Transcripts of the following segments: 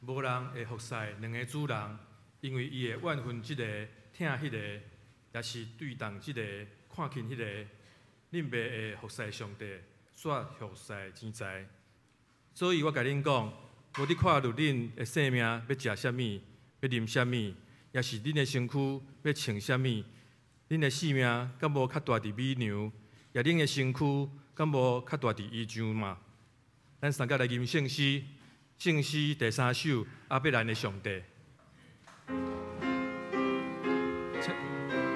无人会服侍两个主人，因为伊会怨恨即个，疼迄个，也是对重即个，看轻迄个。恁袂会服侍上帝，煞服侍钱财。所以我甲恁讲，无你看入恁的性命要食啥物，要啉啥物，也是恁的身躯要穿啥物，恁的性命敢无较大伫美牛，也恁的身躯敢无较大伫衣裳嘛？咱三甲来吟圣诗，圣诗第3首阿伯兰的上帝，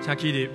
请起立。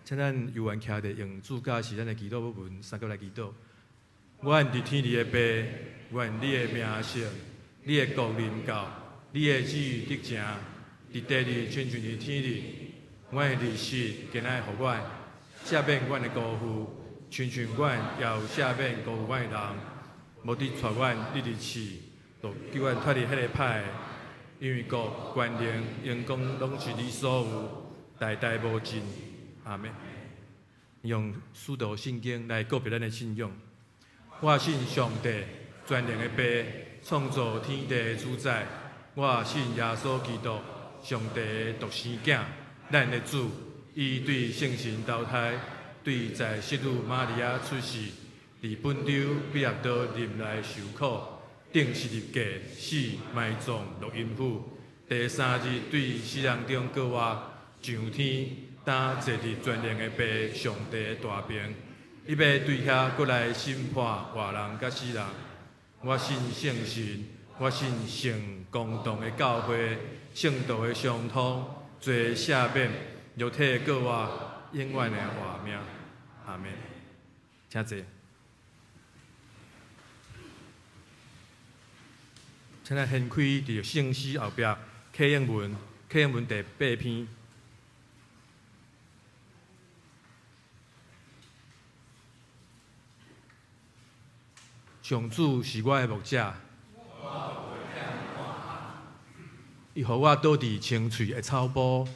请咱犹原徛伫用主教是咱的祈祷部分，三个来祈祷。愿伫天里的爸，愿你的名圣，你的国临到，你的旨意得成，伫地里亲像伫天里。阮的日时，今仔互阮，赦免阮的辜负，亲像阮也有赦免辜负阮的人。无伫带阮入去试，就叫阮脱离迄个歹的，因为国、权能、荣光拢是你所有，代代无尽。阿们。用使徒圣经来告别咱的信仰。我信上帝，全能的爸，创造天地的主宰。我信耶稣基督，上帝的独生囝，咱的主。伊对圣神投胎，对在圣女玛利亚出世，伫本州比勒多林内受苦，顶十字架死埋葬落阴府。第3日对死人中搁活，上天。当坐伫全能的爸上帝的大边，伊要对遐过来审判活人甲死人。我信圣神，我信圣公堂的教会，圣道的相通，罪赦免，肉体过活，永远的活命。阿们。请坐。请咱掀开伫圣诗后壁客英文第8篇。上主是我的牧者，伊予我倒伫青翠的草坡，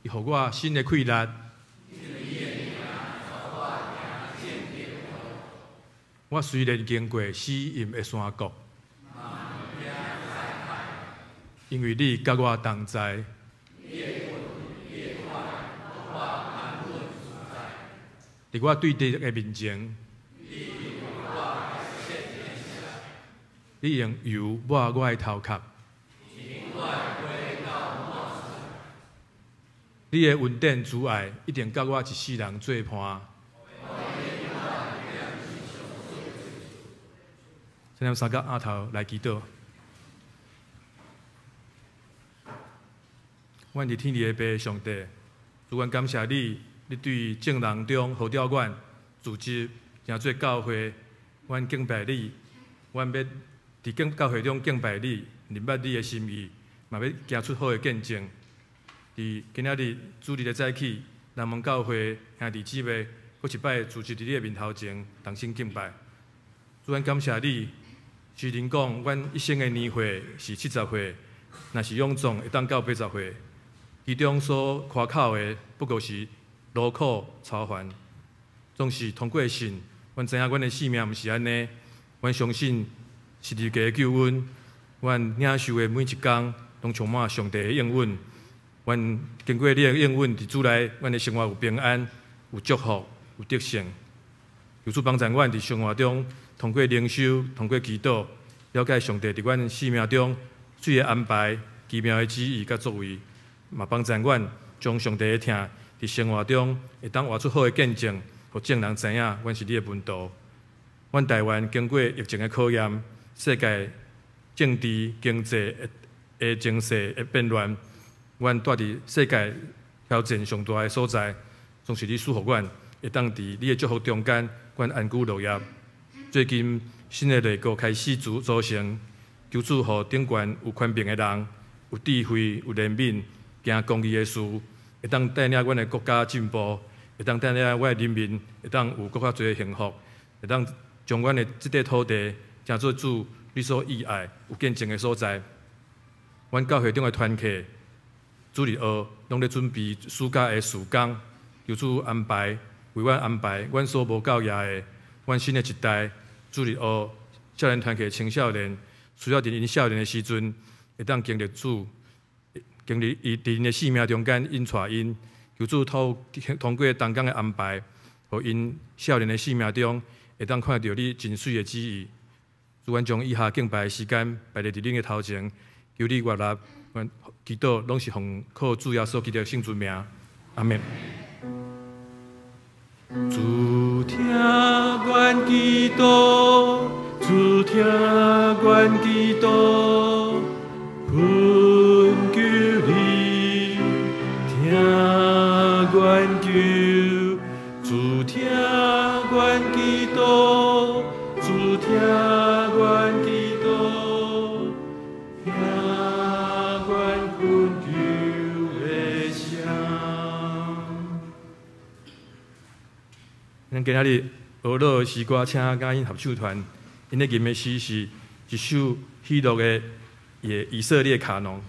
伊予我新的气力。我虽然经过死荫的山谷，因为你甲我同在。伫我对敌的面前，你用油抹我的头壳，你的恩典慈爱一定甲我一世人做伴。咱三角额头来祈祷。阮伫天地的爸上帝，主阮感谢你，你对正人中号召阮组织，成做教会，阮敬拜你，阮要伫教会中敬拜你，明白你的心意，嘛要行出好的见证。伫今仔日主日的早起，南门教会兄弟姊妹，搁一摆组织伫你的面头前，同心敬拜。主阮感谢你。虽然讲，阮一生的年岁是70岁，若是勇壮会当到80岁，其中所夸口的不过是劳苦操烦。总是通过信，阮知影阮的性命毋是安尼。阮相信十字架的救恩，阮领受的每一天，拢充满上帝的应允。阮经过你的应允，伫主内，阮的生活有平安、有祝福、有得胜。求主帮助阮伫生活中，通过灵修、通过祈祷，了解上帝伫阮生命中水的安排、奇妙的旨意甲作为，嘛帮助阮将上帝的听伫生活中会当活出好的见证，互众人知影阮是你的门徒。阮台湾经过疫情的考验，世界政治经济的情势的变乱，阮住伫世界挑战上大的所在，总是你赐予阮会当伫你的祝福中间。阮安居乐业。最近新的内阁开始组成，求主予顶悬有权柄的人、有智慧、有怜悯、行公义的事，会当带领阮的国家进步，会当带领阮的人民会当有更较侪的幸福，会当将阮的这块土地成做主你所喜爱、有见证的所在。阮教会中的团契、主日学拢咧准备暑假的事工，求主安排。为阮安排，阮所无教业的，阮新的一代，主日学少年团契青少年，需要伫因少年的时阵，会当经历主，经历伊伫因的生命中间引带因，求主通过同工的安排，互因少年的生命中，会当看到你真水的旨意。主阮将以下敬拜的时间摆伫恁的头前，求你悦纳，阮祈祷拢是奉靠主耶稣基督的圣尊名，阿门。主听阮祈祷，主听阮祈祷，恳求你听阮求，主听阮祈祷，主听阮祈祷，听阮恳求的声。咱今仔日学乐诗歌，请甲因合唱团，因咧吟的诗是一首喜乐的以色列卡农。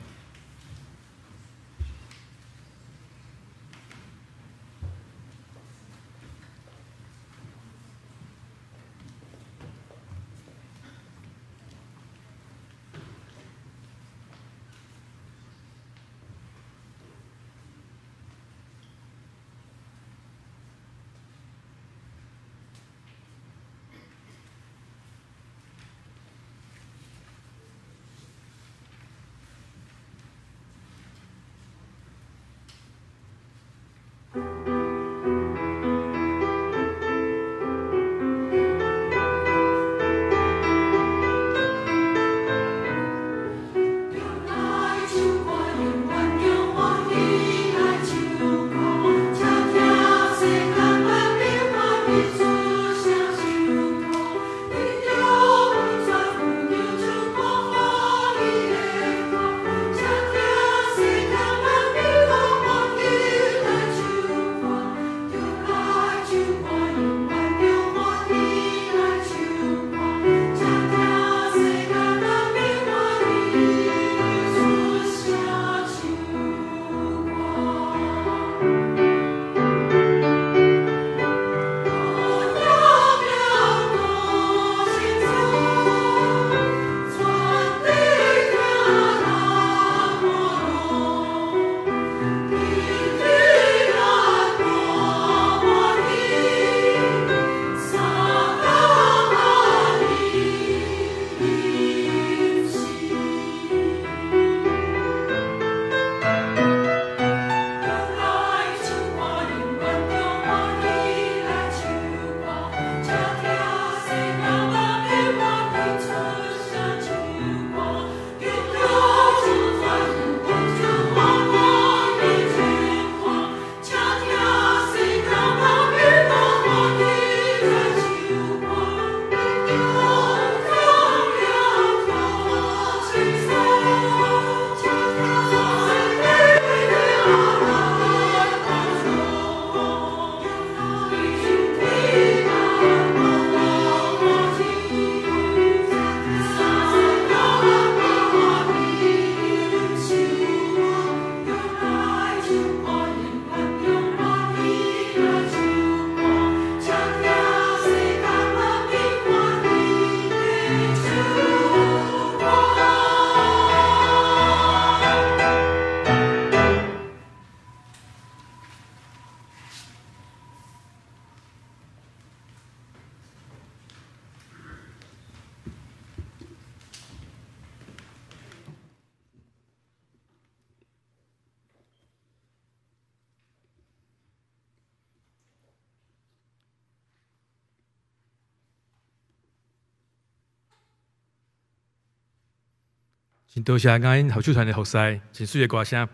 真多谢咱后手团的服侍，真水的歌声。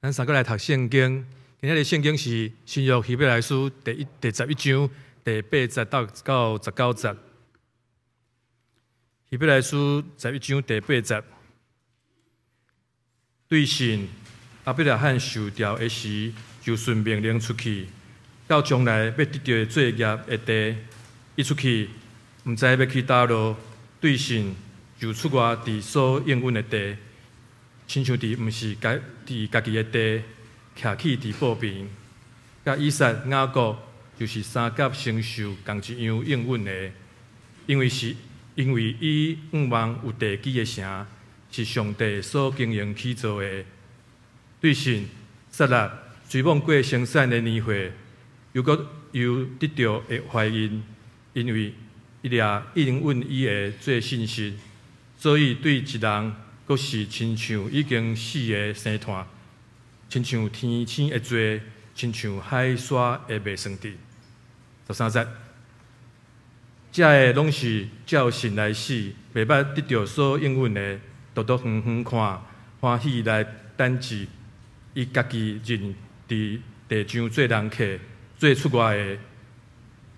咱三个来读圣经，今日的圣经是新约希伯来书第11章第8节到19节。希伯来书11章第8节，对神亚伯拉罕受调的时，就顺命令出去，到将来要得到的作业的地，一出去，毋知要去叨落，对神就出外伫所应允的地，亲像伫毋是伫家己的地，徛起伫报边。甲以撒、雅各就是三甲承受同一样应允的，因为伊望有地基的城，是上帝所经营起造的。对神，撒拉追望过生产的年岁，又得到的怀孕，因为伊掠应允伊的做信心，所以对一人，阁是亲像已经死的生团，亲像天星的做，亲像海沙的未算地。13节，这个拢是照神来死，袂捌得到所应允的，独独远远看，欢喜来等志，伊家己认伫地上做人客，做出外的。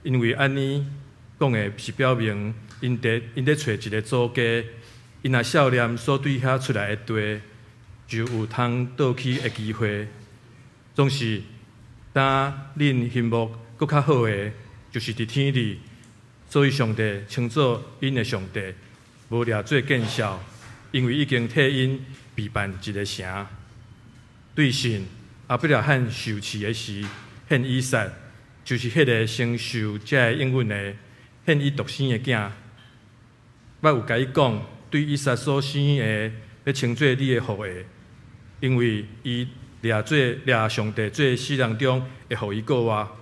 因为安尼讲的是表明，因咧找一个祖家，因若少年所对遐出来的地，就有通倒去的机会。总是当恁心目搁较好的，就是伫天里，所以上帝称作因的上帝，无掠做见笑，因为已经替因备办一个城。对神，亚伯拉罕受试的时，献以撒，就是迄个承受这个应允的，献伊独生的囝。捌有甲伊讲，对以撒所生的，要称作你的后裔，因为伊掠上帝做死人中会互伊过活，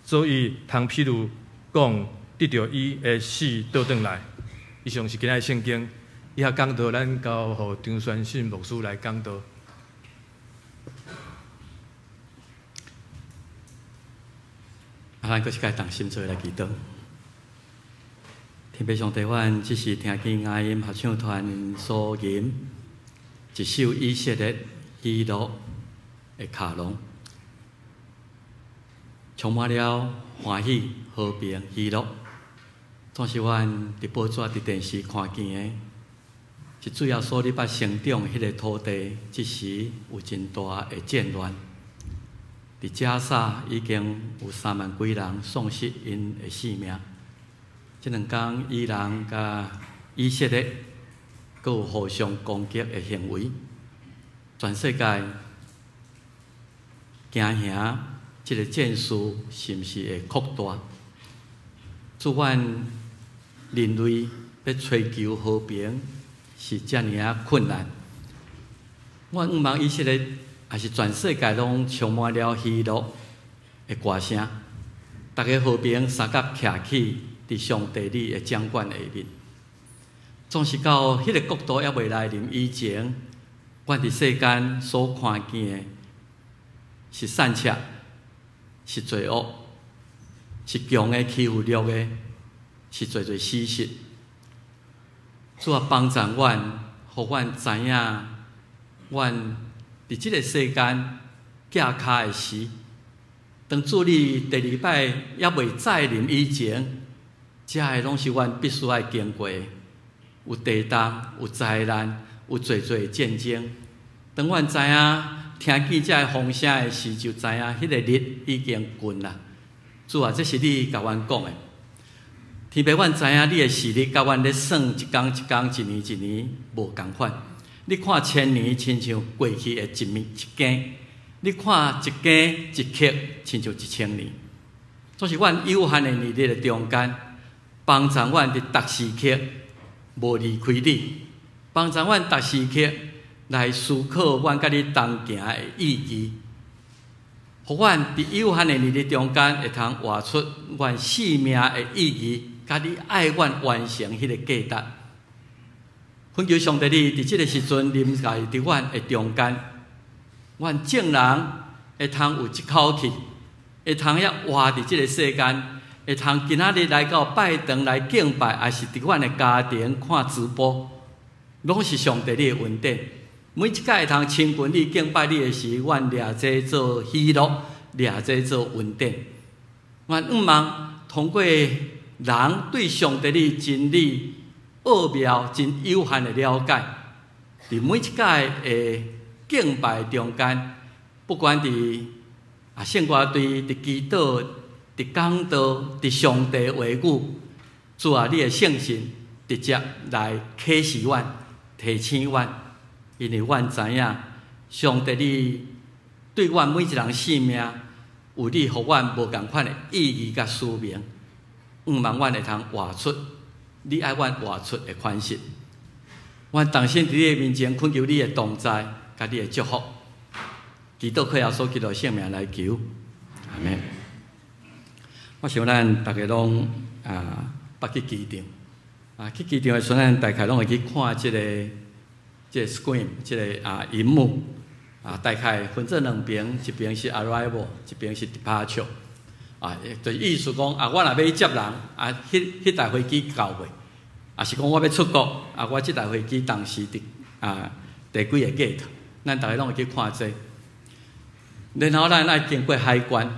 所以通譬如讲得到伊的死倒转来。以上是今仔圣经，以下讲道咱交互张宣信牧师来讲道。咱阁是该同心做来祈祷。天父上帝，阮只是听见爱音合唱团所吟一首以色列喜乐的卡农，充满了欢喜、和平、喜乐。总是阮伫报纸、伫电视看见的，是主要所你捌生长迄个土地，即时有真大的战乱。伫加沙已经有3万几人丧失因的性命。即两天，伊朗甲以色列阁有互相攻击的行为，全世界惊吓即个战事是毋是会扩大？主阮人类要追求和平是遮尔啊困难。我毋望以色列也是全世界拢充满了喜乐的歌声，大家和平三角徛起伫上帝你的掌管下面。总是到迄个国度还未来临以前，阮伫世间所看见的是善恶，是罪恶，是强的欺负弱的，是做死实。主啊，帮助阮，互阮知影，阮伫即个世间架骹的时，当主你第2摆还未再临以前，这个拢是阮必须要经过的，有地动，有灾难，有侪战争。当阮知影听见这个风声的时，就知影迄个日已经近啦。主啊，这是你甲阮讲的。天父，阮知影你的视力甲阮咧算一天一天、一年一年无共款。你看1000年，亲像过去的一更；你看一更一刻，亲像1000年。总是阮有限的年日的中间，帮助阮伫逐时刻无离开你，帮助阮逐时刻来思考阮甲你同行的意义，互阮伫有限的年日中间会通活出阮生命的意义，甲你爱阮完成迄个价值。恳求上帝你伫即个时阵临在伫阮的中间，阮众人会通有一口气，会通遐活伫即个世间，会通今仔日来到拜堂来敬拜，还是伫阮的家庭看直播，拢是上帝你的恩典。每一届会通亲近你、敬拜你的时，阮掠这做喜乐，掠这做恩典。阮毋望通过人对上帝的真理奥妙真有限的了解，伫每一届的敬拜中间，不管伫圣歌队、伫祈祷、伫讲道、伫上帝话语，主啊，你的圣神直接来启示阮、提醒阮，因为阮知影上帝你对阮每一人生命有你互阮无共款的意义甲使命，毋望阮会通活出你爱阮活出的款式。阮同心伫你的面前恳求你的同在，甲你的祝福。祈祷靠耶稣基督圣名来求，阿门。我想咱大家拢捌去机场，去机场的时阵，咱大概拢会去看即个 screen， 即个荧幕，大概分做两边，一边是 arrival， 一边是 departure。就意思讲我若要去接人，迄台飞机到未？是讲我要出国，我即台飞机当时第几个 gate， 咱大家拢会去看这。然后咱爱经过海关，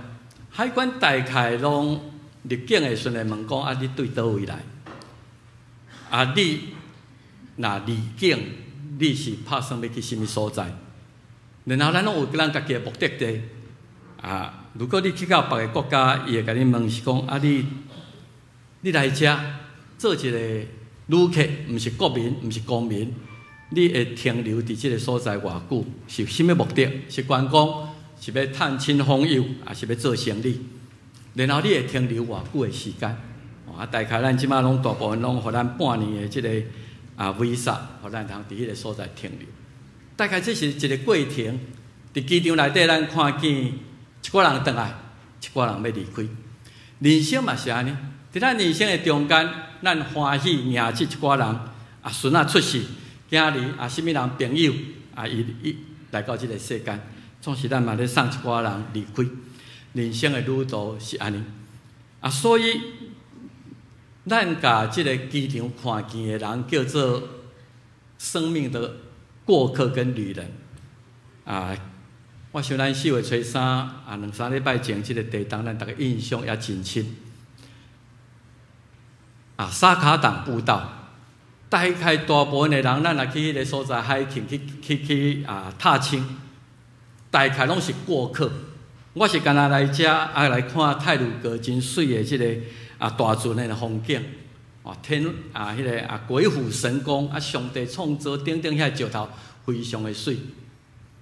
海关大概拢入境的时阵问讲你对倒位来？你若离境，你是拍算要去什么所在？然后咱拢有咱家己的目的地。如果你去到别个国家，伊会甲你问是讲你来遮做一个旅客，毋是国民，毋是公民，你会停留伫即个所在偌久？是什么目的？是观光？是要探亲访友，还是要做生意？然后你会停留偌久的时间？大概咱即马拢大部分拢互咱半年的即个visa， 互咱通伫迄个所在停留。大概这是一个过程。伫机场内底，咱看见一寡人倒来，一寡人要离开。人生嘛是安尼，伫咱人生的中间，咱欢喜迎接一寡人，孙仔出世，囝儿什么人朋友伊来到即个世间。总是咱嘛咧送一寡人离开，人生的旅途是安尼。所以咱甲即个机场看见的人叫做生命的过客跟旅人。我想咱4月初32-3礼拜前即个地动，咱大家印象也真深。沙卡党步道，大概大部分的人，咱若去迄个所在海景去踏青。大概拢是过客，我是干那来遮来看太鲁阁真水的即个大船的风景，天迄个鬼斧神工上帝创造顶遐石头非常的水。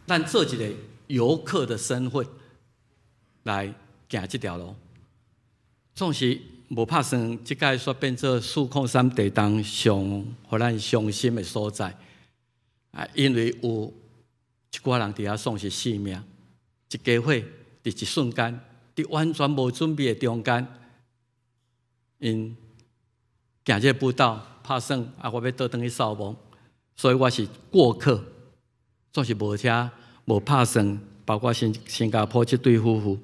咱做一个游客的身份来行这条路，总是无拍算即届煞变做403地动上互咱伤心的所在，因为有。一寡人伫遐丧失性命，一家伙伫一瞬间，伫完全无准备的中间，因行这步道，拍算我要倒转去扫墓，所以我是过客，总是无车无拍算，包括新加坡这对夫妇，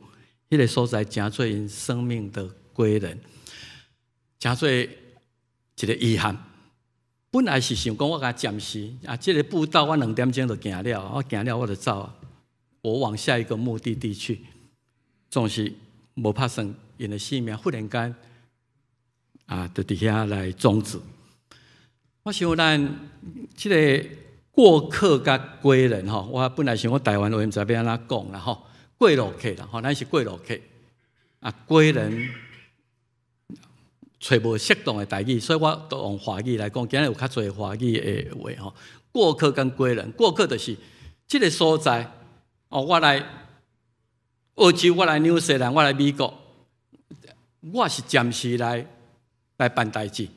迄个所在诚做因生命的归人，诚做一个遗憾。本来是想讲我甲暂时这个步道我2点钟就行了，我行了我就走我往下一个目的地去。总是无拍算，因的性命忽然间就伫遐来终止。我想咱这个过客甲归人我本来想我台湾话毋知要安怎讲啦过路客啦咱是过路客归人。找无适当的台语，所以我都用华语来讲。今日有较侪华语的话过客跟归人，过客就是这个所在我来澳洲，我来纽西兰，我来美国，我是暂时来办代志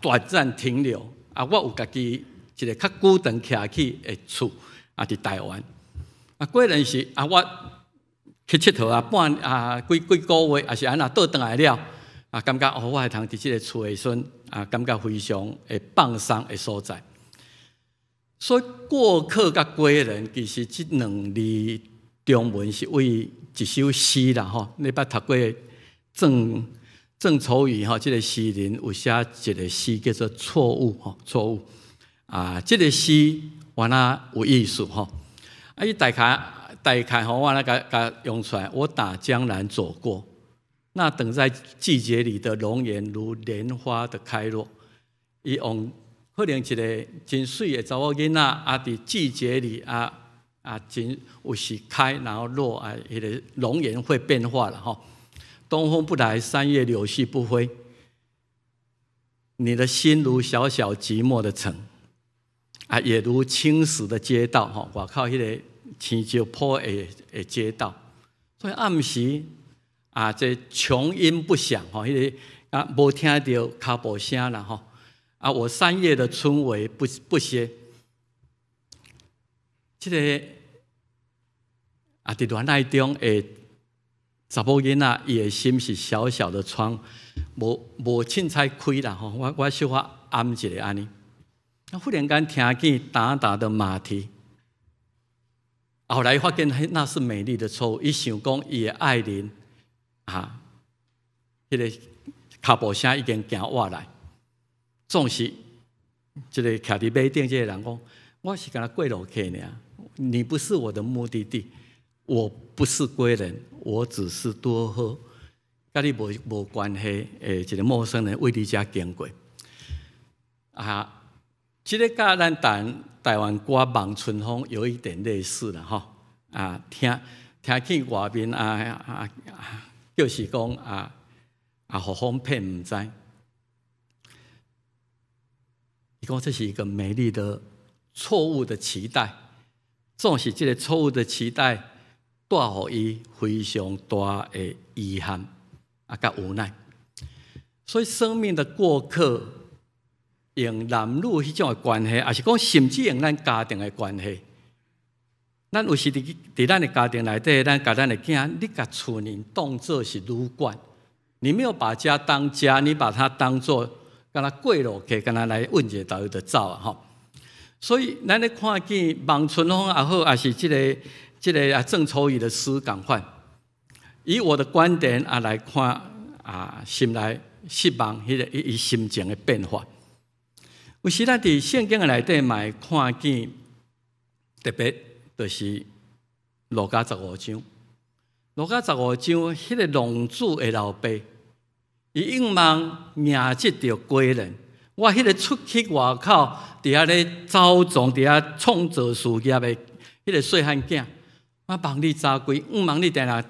短暂停留我有家己一个较固定徛起的厝伫台湾归人是我去佚佗半几个月，还是安那倒转来了。感觉我会通伫即个厝的时阵感觉非常会放松的所在。所以过客甲归人，其实即2字中文是为一首诗啦你捌读过郑愁予即个诗人有写一个诗叫做错误错误这个诗我那有意思吼。伊大概吼，我那个用出来。我打江南走过，那等在季节里的容颜，如莲花的开落。伊用可能一个真水的查某囡仔，伫季节里真有时开，然后落迄个容颜会变化了吼。东风不来，3月柳絮不飞。你的心如小小寂寞的城，也如青石的街道吼。外口迄个青石坡的街道，所以暗时这琼音不响吼，迄个无听到脚步声啦吼。我3月的春雷不歇。这个伫恋爱中的查某囡仔，伊的心是小小的窗，无凊彩开啦吼。我小可按一个安尼，忽然间听见哒哒的马蹄。后来发现那是美丽的错误，伊想讲伊的爱人迄个脚步声已经行过来。总是这个徛伫马顶这个人讲，我是敢过路客尔，你不是我的目的地，我不是归人，我只是多好，甲你无关系一个陌生人为你家经过。这个甲咱台湾歌《望春风》有一点类似啦吼。听见外面就是讲互风骗唔知。伊讲这是一个美丽的错误的期待，总是这个错误的期待带予伊非常大的遗憾甲无奈。所以生命的过客，用男女迄种的关系，也是讲甚至用咱家庭的关系。咱有时伫咱的家庭内底，咱甲咱的囝，你甲厝人当作是旅馆，你没有把家当家，你把它当作敢若过路客，敢若来问一下就走吼。所以咱咧看见《望春风》也好，也是这个郑愁予的诗共款。以我的观点来看心内失望，迄个伊心情的变化。有时咱伫圣经的内底嘛会看见，特别就是路加15章。路加15章迄个浪子的老爸，伊仰望迎接着归人。我迄个出去外口，伫遐咧走撞，伫遐创造事业的迄个细汉囝，我望你早归，仰望你定下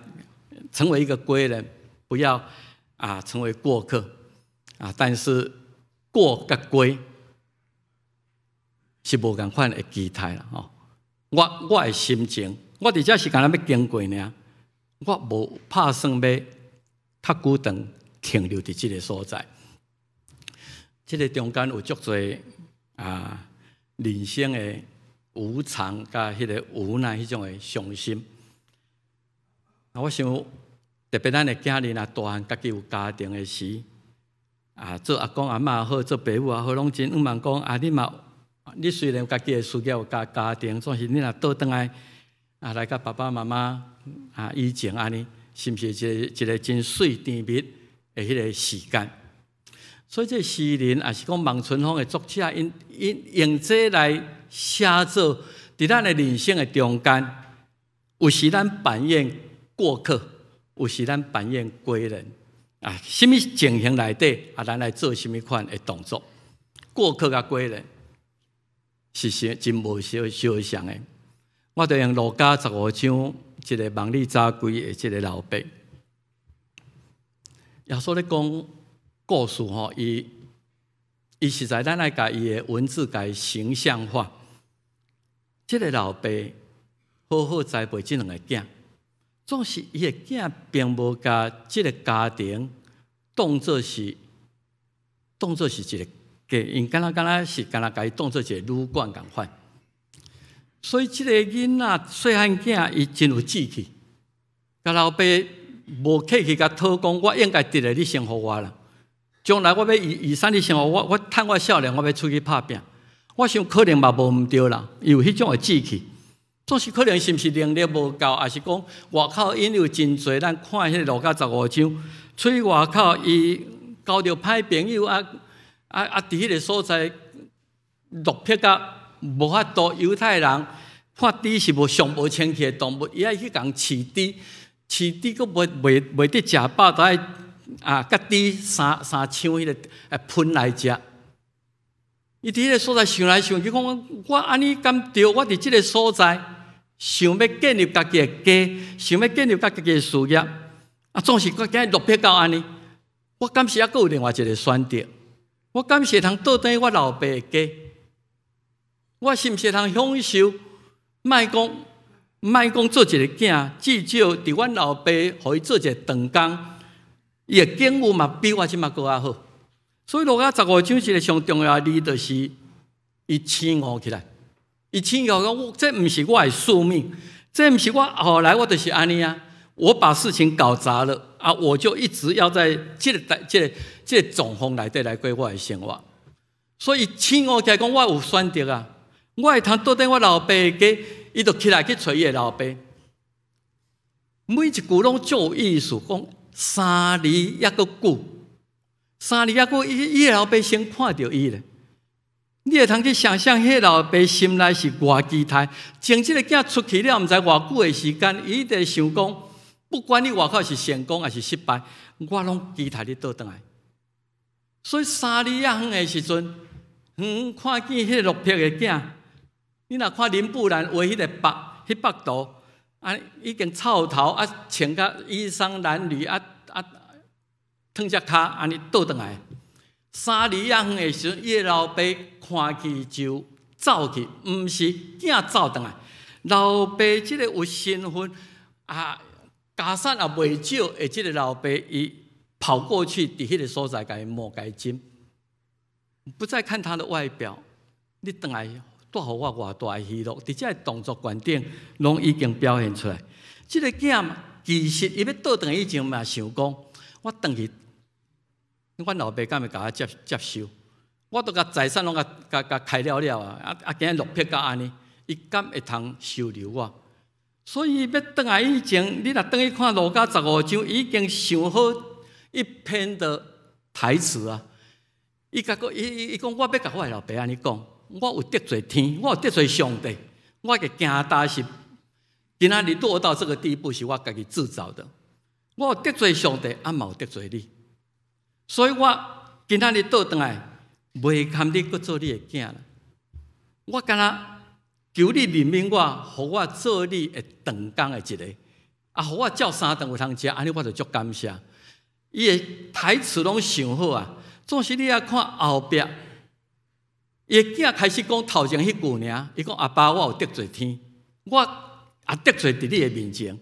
成为一个归人，不要成为过客但是过甲归是无共款的期待啦吼。我的心情，我伫遮是干那要经过呢，我无打算要较久长停留伫即个所在。这个中间有足多人生的无常，甲迄个无奈，迄种的伤心。我想特别咱的家人大汉家己有家庭的时，做阿公阿嬷好，做爸母也好，拢真仰望讲你虽然有家己的事业有家庭，总是你若倒转来来甲爸爸妈妈以前安尼，是毋是一个真水甜蜜的迄个时间？所以这诗人也是讲望春风的作者，因用这来写作伫咱的人生的中间，有时咱扮演过客，有时咱扮演归人什么情形内底咱来做什么款的动作？过客甲归人是真无相像的。我就用路加15章一个望你早归的这个老爸，耶稣咧讲故事吼，伊实在咱爱甲伊的文字甲伊形象化。这个老爸好好栽培这两个囝，总是伊的囝并无甲这个家庭当作是一个家，因敢若是甲伊当作一个旅馆共款。所以这个囡仔细汉囝伊真有志气，甲老爸无客气甲讨讲，我应该得来你生活我啦。将来我要移山你生活，我趁我少年，我要出去拍拼。我想可能嘛无毋对啦，有迄种的志气。总是可能是毋是能力无够，还是讲外口因有真侪，咱看迄个路加15章，出去外口伊交着歹朋友伫迄个所在，落魄甲无法度，犹太人看猪是上无清气的动物，伊爱去共饲猪，饲猪佫袂得食饱，都爱甲猪三枪迄个喷来食。伊伫迄个所在想来想去，讲我安尼敢对？我伫即个所在想要建立家己的家，想要建立家己的事业，总是我今日落魄到安尼。我敢是还佫有另外一个选择？我敢是会通倒转我老爸的家？我是毋是会通享受？莫讲做一个囝，至少伫阮老爸互伊做一个长工，伊的境遇嘛比我即马佫较好。所以路加15章一个上重要的字，就是伊醒悟起来。伊醒悟讲，这毋是我的使命，这毋是我后来我就是安尼啊。我把事情搞砸了啊，我就一直要在这个状况内底来过我的生活。所以醒悟起来讲，我有选择啊，我会通倒转我老爸的家，伊就起来去找伊的老爸。每一句拢足有意思，讲3字抑佫久。3字抑佫伊老爸先看到伊咧，你会通去想象，迄老爸心内是偌期待，从即个囝出去了，毋知偌久的时间，伊在想讲，不管你外口是成功还是失败，我拢期待你倒转来。所以3字远的时阵，看见迄个落魄的囝，你若看林布兰画迄个幅图，已经臭头穿甲衣裳褴褛烫只骹安尼倒转来，3字远的时阵，伊老爸看去就走去，毋是囝走转来。老爸即个有身份家产也袂少的即个老爸，伊跑过去伫迄个所在，甲伊摸甲伊亲，不再看他的外表，你转来带互我偌大的喜乐，伫这个动作观点，拢已经表现出来。即个囝其实伊要倒转以前嘛，想讲我转去。阮老爸敢会甲我接受？我都甲财产拢甲开了今日落魄到安尼，伊敢会通收留我？所以要转来以前，你若转去看路加15章，已经想好一篇的台词啊！伊讲我要甲我的老爸安尼讲，我有得罪天，我有得罪上帝，我嘅惊大是今仔日落到这个地步，是我家己制造的。我有得罪上帝，嘛有得罪你。所以我今仔日倒转来，袂堪你搁做你的囝啦。我敢若求你怜悯我，互我做你的长工的一个，互我照3顿有通食，安尼我就足感谢。伊的台词拢想好啊，总是你啊看后壁，伊的囝开始讲头前迄句尔，伊讲阿爸，我有得罪天，我也得罪伫你的面前，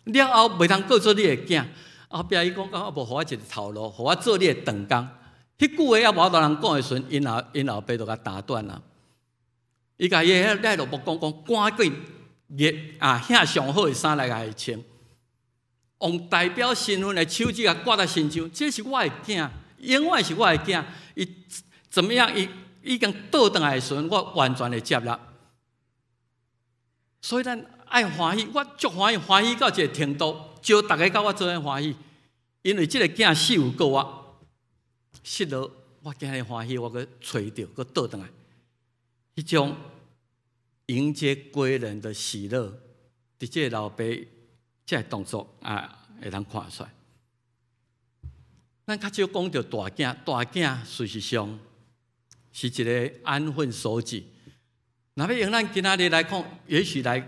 了后袂通搁做你的囝。后壁伊讲，我无互我一个头路，互我做你的长工。迄句话也无多人讲的时阵，因老爸就甲打断啦。伊甲伊迄老婆讲，赶紧遐上好的衫来甲伊穿，用代表身份的手指甲挂在身上，这是我的囝，永远是我的囝。伊怎么样？伊已经倒转来的时阵，我完全的接纳。所以咱爱欢喜，我足欢喜，欢喜到一个程度。招大家甲我做伙欢喜，因为即个囝死有够我，失落我今日欢喜，我搁找到，搁倒转来，迄种迎接归人的喜乐，伫即个老爸这动作会通看出来。咱较少讲到大囝，大囝事实上是一个安分守己。若要用咱今仔日来看，也许来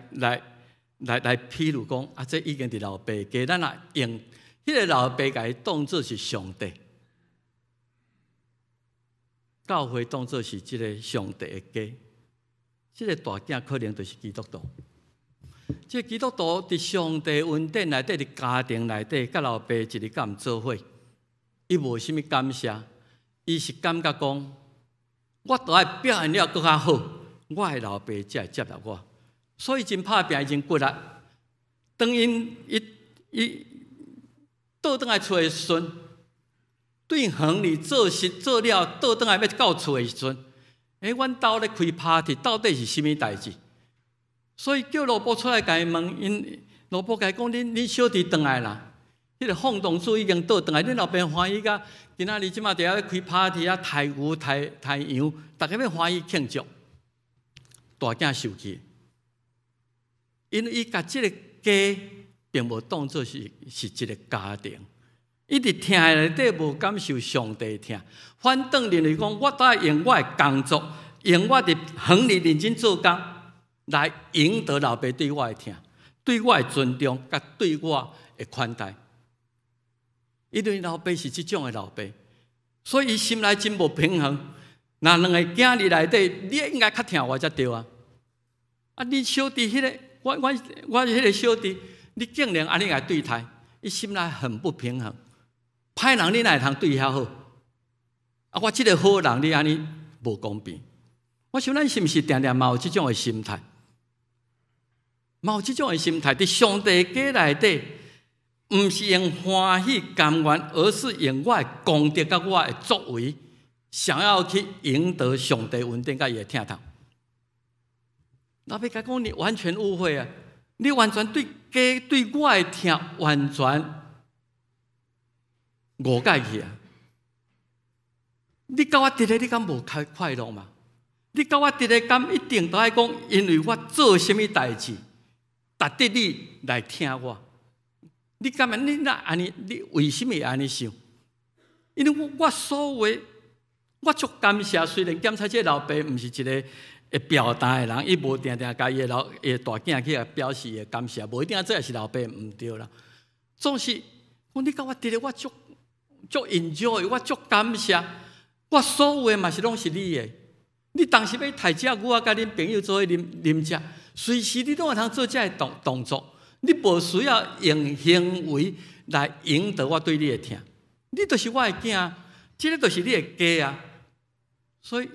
譬如讲这已经伫老爸家，咱也用迄个老爸甲伊当作是上帝，教会当作是即个上帝的家。即个大囝可能就是基督徒。即个基督徒伫上帝恩典内底，伫家庭内底，甲老爸一日甲毋做伙，伊无啥物感谢，伊是感觉讲，我都爱表现了更较好，我的老爸才会接纳我。所以真拍拼，真骨力。当因倒转来厝的时阵，对园里做事做了，倒转来要到厝的时阵，阮兜咧开 party， 到底是甚物代志？所以叫罗伯出来甲伊问，因罗伯甲伊讲：恁小弟转来啦？迄个放荡主已经倒转来，恁老爸欢喜甲今仔日即马伫遐开 party 啊，抬牛、抬羊，大家要欢喜庆祝。大囝受气，因为伊甲即个家并无当作是一个家庭，伊伫听内底无感受上帝听，反倒认为讲我都要用我的工作，用我的恒力认真做工，来赢得老爸对我的听，对我的尊重，甲对我的款待。因为老爸是即种的老爸，所以伊心内真无平衡。那两个囝儿内底，你应该较听我才对啊！啊，你小弟迄个，我迄个小弟，你竟然安尼来对待，伊心内很不平衡。歹人你哪会通对遐好？啊，我即个好人你安尼无公平。我想咱是毋是定定嘛有即种的心态？嘛有即种的心态，伫上帝家内底，毋是用欢喜甘愿，而是用我的功德甲我的作为。想要去赢得上帝恩典，甲伊的疼痛。老爸甲讲，你完全误会啊！你完全对家对我的疼完全误解去啊！你甲我伫咧，你敢无快乐嘛？你甲我伫咧，敢一定都爱讲，因为我做什么代志，值得你来听我？你敢你那安尼？你为什么会安尼想？因为我所谓。我足感谢，虽然检察这老爸毋是一个会表达的人，伊无定定甲伊的大囝去表示的感谢，无一定这也是老爸毋对啦。总是讲你甲我伫咧，我足 enjoy， 我足感谢，我所有的嘛是拢是你的。你当时要抬只牛仔甲恁朋友做伙啉食，随时你都会通做这个动作，你无需要用行为来赢得我对你的疼。你就是我的囝，这个就是你的家啊。所以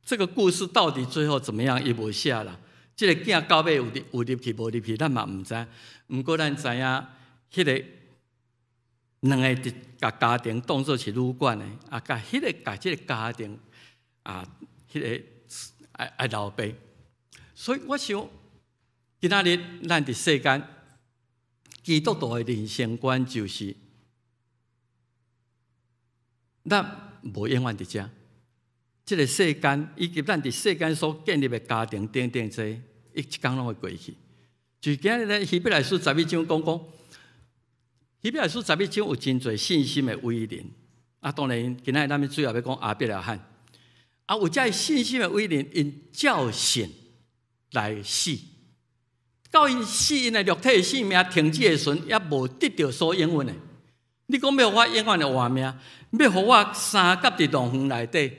这个故事到底最后怎么样，伊无写啦。这个囝到尾有入去无入去，咱嘛毋知。毋过咱知影，迄个两个甲家庭当作是旅馆的，啊，甲迄个甲这个家庭啊，迄个爱老爸。所以我想，今仔日咱伫世间，基督徒的人生观就是，咱无永远伫遮。这个世间以及咱伫世间所建立的家庭等等这，一天拢会过去。就今日咧，希伯来书11章讲，希伯来书11章有真侪信心的伟人。啊，当然，今仔日咱们主要要讲亚伯拉罕。啊，有这信心的伟人，因叫醒来死，到因死因的肉体的性命停止的时阵，也无得到所应允的。你讲要互我永远的活命，要互我三甲伫洞园内底。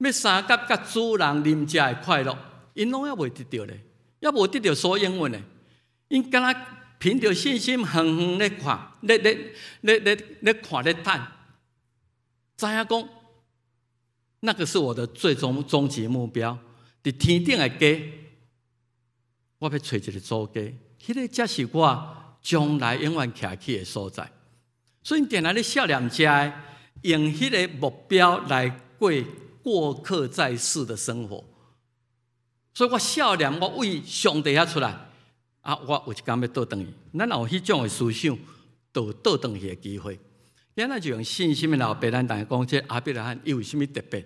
要三甲甲主人啉食的快乐，因拢也未得到咧，也无得到所应允的。因敢若凭着信心，远远咧看，咧看咧等，知影讲，那个是我的最终极目标。伫天顶的家，我要找一个主家，迄个才是我将来永远徛起的所在。所以定来咧少年家用迄个目标来过客在世的生活，所以我少年，我为上帝遐出来啊！我有一天要倒转去，咱有迄种的思想，就有倒转去的机会。咱就用信心的老爸，咱大家讲，这亚伯拉罕有什么特别？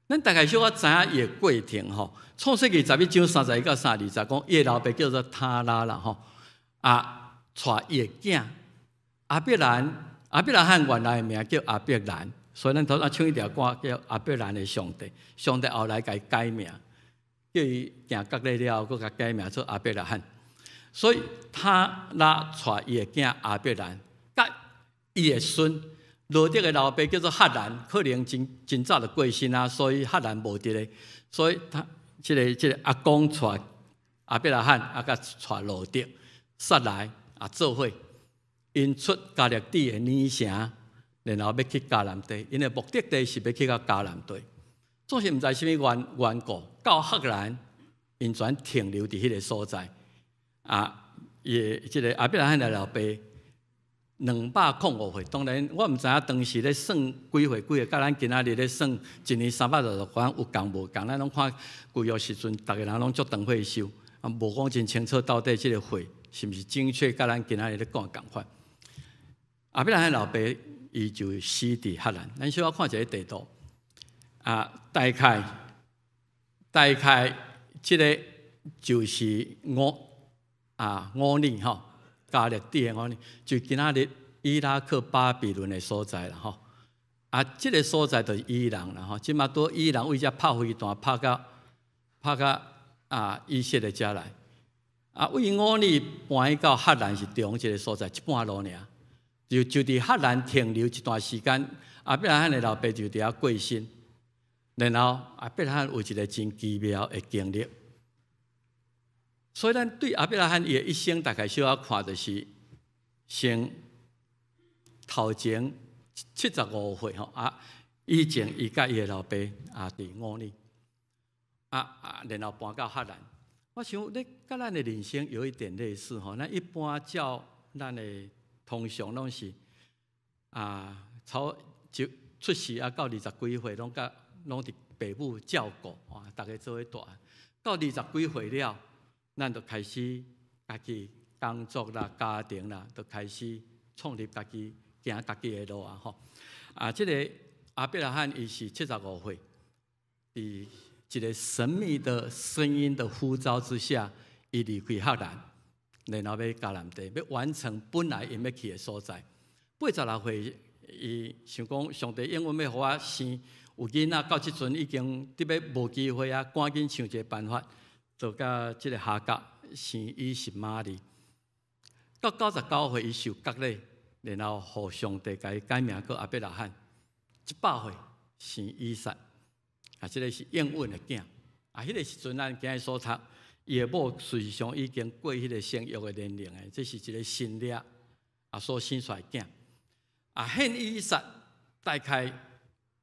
咱大概小可知影伊的过程吼。创世纪11章31到32讲，伊的老爸叫做他拉啦吼啊，带伊的囝亚伯拉罕原来的名叫亚伯兰。所以咱头唱一条歌叫亚伯兰的上帝，上帝后来给改名，叫伊行隔离了后，佮改名做亚伯拉罕。所以他拉带伊的囝亚伯兰，甲伊的孙罗德的老爸叫做哈兰，可能真早就过身啊，所以哈兰无伫咧。所以他这个阿公带亚伯拉罕，啊甲带罗德、撒来啊做伙，因出加勒底的尼城。然后要去迦南地，因为目的地是要去到迦南地，总是毋知什么缘故，到赫兰因全停留伫迄个所在。啊，伊即个亚伯拉罕的老爸205岁，当然我毋知影当时咧算几岁，甲咱今仔日咧算1年360天有共无共，咱拢看旧约时阵，逐个人拢足长岁寿，啊，无讲真清楚到底即个岁是毋是正确，甲咱今仔日咧讲共款。阿伯拉罕老爸伊就死伫赫兰。咱小可看一个地图，大概即个就是5年吼，加历底的5年，就今仔日伊拉克巴比伦的所在啦吼。即个所在就是伊朗啦吼，即马拄伊朗为遮拍飞弹拍到以色列遮来。为5年搬到赫兰是中一个所在，一半路尔。就伫赫兰停留一段时间，阿伯拉罕的老爸就伫遐过身，然后阿伯拉罕有一个真奇妙的经历。所以咱对阿伯拉罕伊的一生大概小可看就是先头前75岁吼，以前伊甲伊的老爸伫5年，然后搬到赫兰。我想你甲咱的人生有一点类似吼，咱一般照咱的通常拢是就出世到20几岁，拢伫爸母照顾大家做伙大。到20几岁了，咱就开始家己工作啦、家庭啦，就开始创立家己行家己的路吼。这个阿伯拉罕伊是75岁，伫一个神秘的声音的呼召之下，伊离开赫兰。然后要迦南地，要完成本来因要去的所在。86岁，伊想讲上帝永远要互我生有囡仔，到即阵已经得要无机会赶紧想一个办法，就甲即个哈甲生以实玛利。到99岁，伊受割礼，然后互上帝改名叫阿伯拉罕。100岁生以撒，即个是应允的囝。迄个时阵咱今日所读。伊的某事实上已经过迄个生育的年龄诶，这是一个新掠所生出来囝。献以撒，大概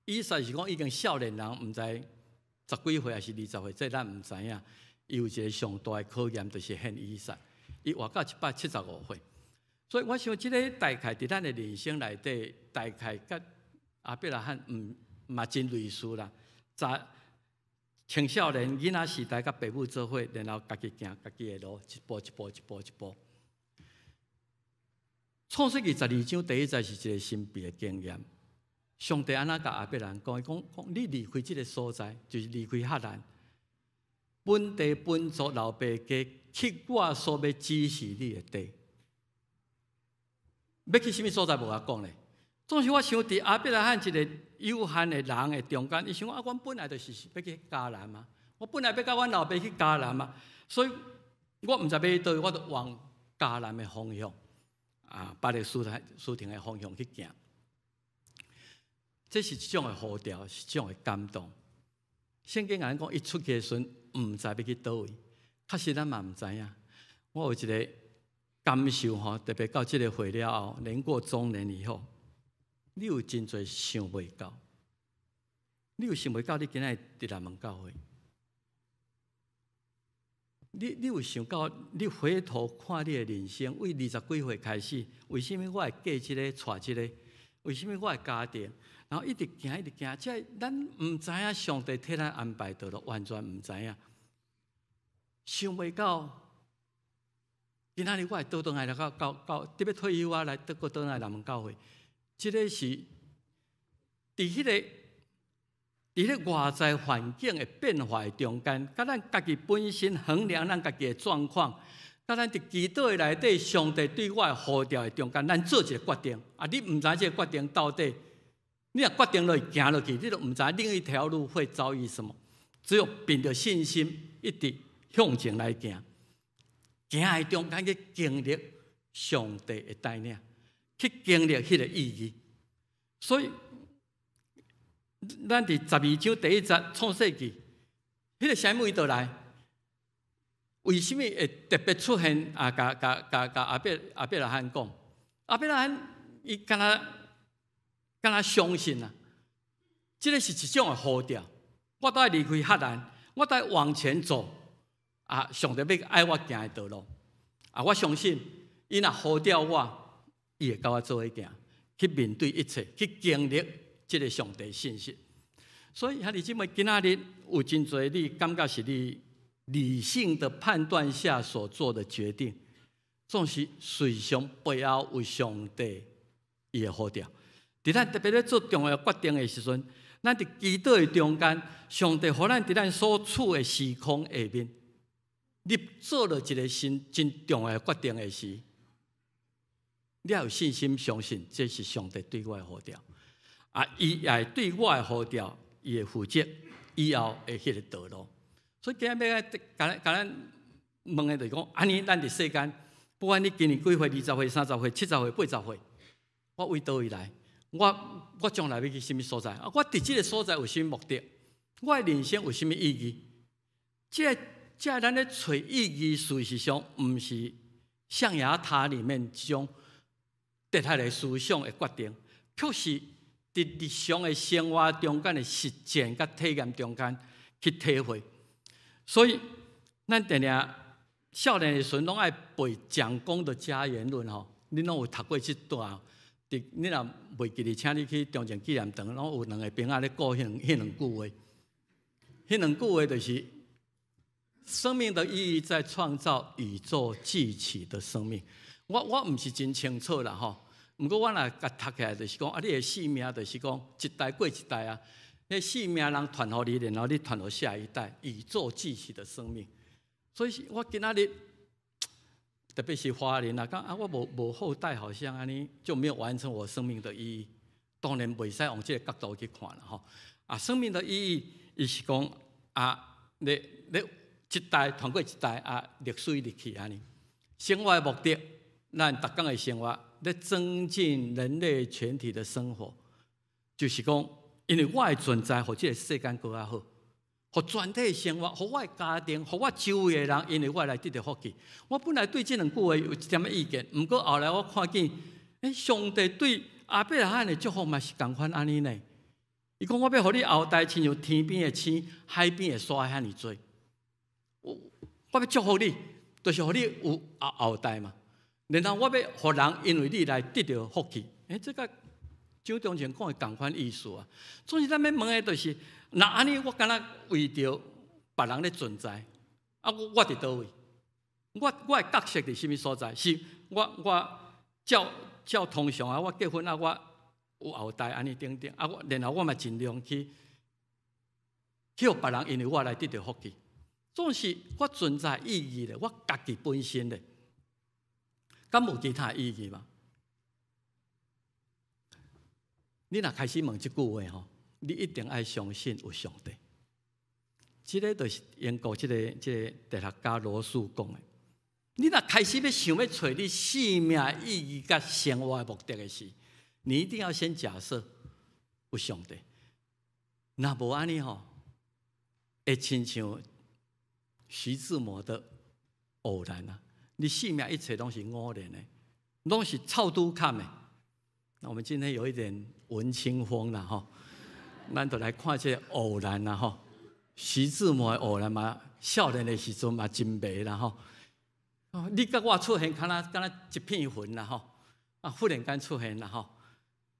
以撒是讲已经少年人，毋知10几岁还是20岁，这咱毋知影。伊有一个上大的考验，就是献以撒。伊活到175岁，所以我想即个大概伫咱的人生内底，大概甲阿伯拉罕嘛真类似啦。青少年囡仔时代，甲爸母做伙，然后家己行家己的路，一步一步一步一步。创世纪12章第1节是一个神秘的经验。上帝安怎甲阿伯兰讲？伊讲你离开这个所在，就是离开赫兰，本地本族老爸家，去我所要指示你的地。要去什么所在？无我讲咧。总是我想伫阿伯拉罕一个有限的人的中间，伊想阮本来就是要去迦南嘛，我本来要甲阮老爸去迦南嘛，所以我毋知要去倒，我就往迦南的方向，巴勒斯坦的方向去行。这是一种的呼召，是一种的感动。圣经讲，伊出去的时阵，毋知要去倒位，确实咱嘛毋知影。我有一个感受吼，特别到这个岁了后，年过中年以后。你有真侪想袂到，你有想袂到，你今仔伫南门教会，你有想到，你回头看你的人生，为20几岁开始，为什么我会嫁这个娶这个？为什么我会家庭？然后一直行，这咱毋知影上帝替咱安排到了，完全毋知影，想袂到。今仔日我会倒转来到特别退休来倒转来南门教会。这个是伫迄个外在环境的变化中间，甲咱家己本身衡量咱家己的状况，甲咱伫祈祷的内底，上帝对我的呼召的中间，咱做一个决定。你毋知这个决定到底，你若决定落去行落去，你都毋知另一条路会遭遇什么。只有凭着信心，一直向前来行，行的中间去经历上帝的带领。去经历迄个意义，所以咱伫12章第1节创世纪，迄个声音倒来，为什么会特别出现？甲阿伯拉罕讲，阿伯拉罕伊敢若相信啊，这个是一种的呼召。我都要离开赫兰，我都要往前走。上帝要爱我行的道路。我相信伊若呼召我。伊会甲我做伙行，去面对一切，去经历这个上帝信息。所以，弟兄姊妹，今仔日有真侪你感觉是你理性的判断下所做的决定，总是随上背后有上帝伊会好调。伫咱特别咧做重要决定的时阵，咱伫祈祷的中间，上帝互咱伫咱所处的时空下面，你做了一个真重要决定的时，你要有信心相信这是上帝对我的呼召，伊也对我的呼召，伊会负责以后的迄个道路。所以今日要甲咱问的就是讲，安尼咱伫世间，不管你今年几岁、20岁、30岁、70岁、80岁，我为倒位来？我将来要去什么所在？我伫这个所在有什么目的？我的人生有什么意义？这咱咧找意义，事实上毋是象牙塔里面这种得来的思想的决定，却是伫日常的生活中间的实践甲体验中间去体会。所以，咱定定少年的时阵拢爱背蒋公的家言论吼，你拢有读过这段。你若袂记得，请你去中正纪念堂，拢有2个兵仔咧讲迄两句话。迄2句话就是生命的意义在创造宇宙记起的生命。我毋是真清楚啦吼，毋过我若甲读起来就是讲，你的性命就是讲一代过一代啊，那性命人传互你，然后你传互下一代，宇宙记起的生命。所以我今仔日。特别是华人啊，讲我无后代，好像安尼就没有完成我生命的意义。当然袂使往这个角度去看了吼。生命的意义，伊是讲你一代传过一代历史入去安尼。生活的目的，咱逐天的生活，咧增进人类全体的生活，就是讲，因为我的存在，互这个世间更较好。互全体生活，互我的家庭，互我周围的人，因为我来得到福气。我本来对这2句话有一点意见，不过后来我看见，上帝对亚伯拉罕的祝福嘛是同款安尼呢。伊讲我要互你后代亲像天边的星、海边的沙遐尼多。我要祝福你，就是互你有后代嘛。然后我要互人因为你来得到福气。这个蒋中正讲的同款意思啊。总是咱要问的就是。那安尼，我敢若为着别人咧存在，我伫倒位？我的角色伫什么所在？是我照通常我结婚我有后代安尼等等然后我嘛尽量去互别人因为我来得到福气。总是我存在意义咧，我家己本身咧，敢无其他意义嘛？你若开始问这句话吼。你一定要相信有上帝。这个就是英国这个哲学家罗素讲的。你若开始要想要找你生命意义甲生活的目的的时，你一定要先假设有上帝。若无安尼吼，会亲像徐志摩的偶然啊！你生命一切拢是偶然的，拢是臭拄坎的。那我们今天有一点文青风啦吼。咱就来看这偶然啦吼，徐志摩的偶然嘛，少年的时阵嘛真美啦吼。你甲我出现，敢若一片云啦吼，忽然间出现啦吼，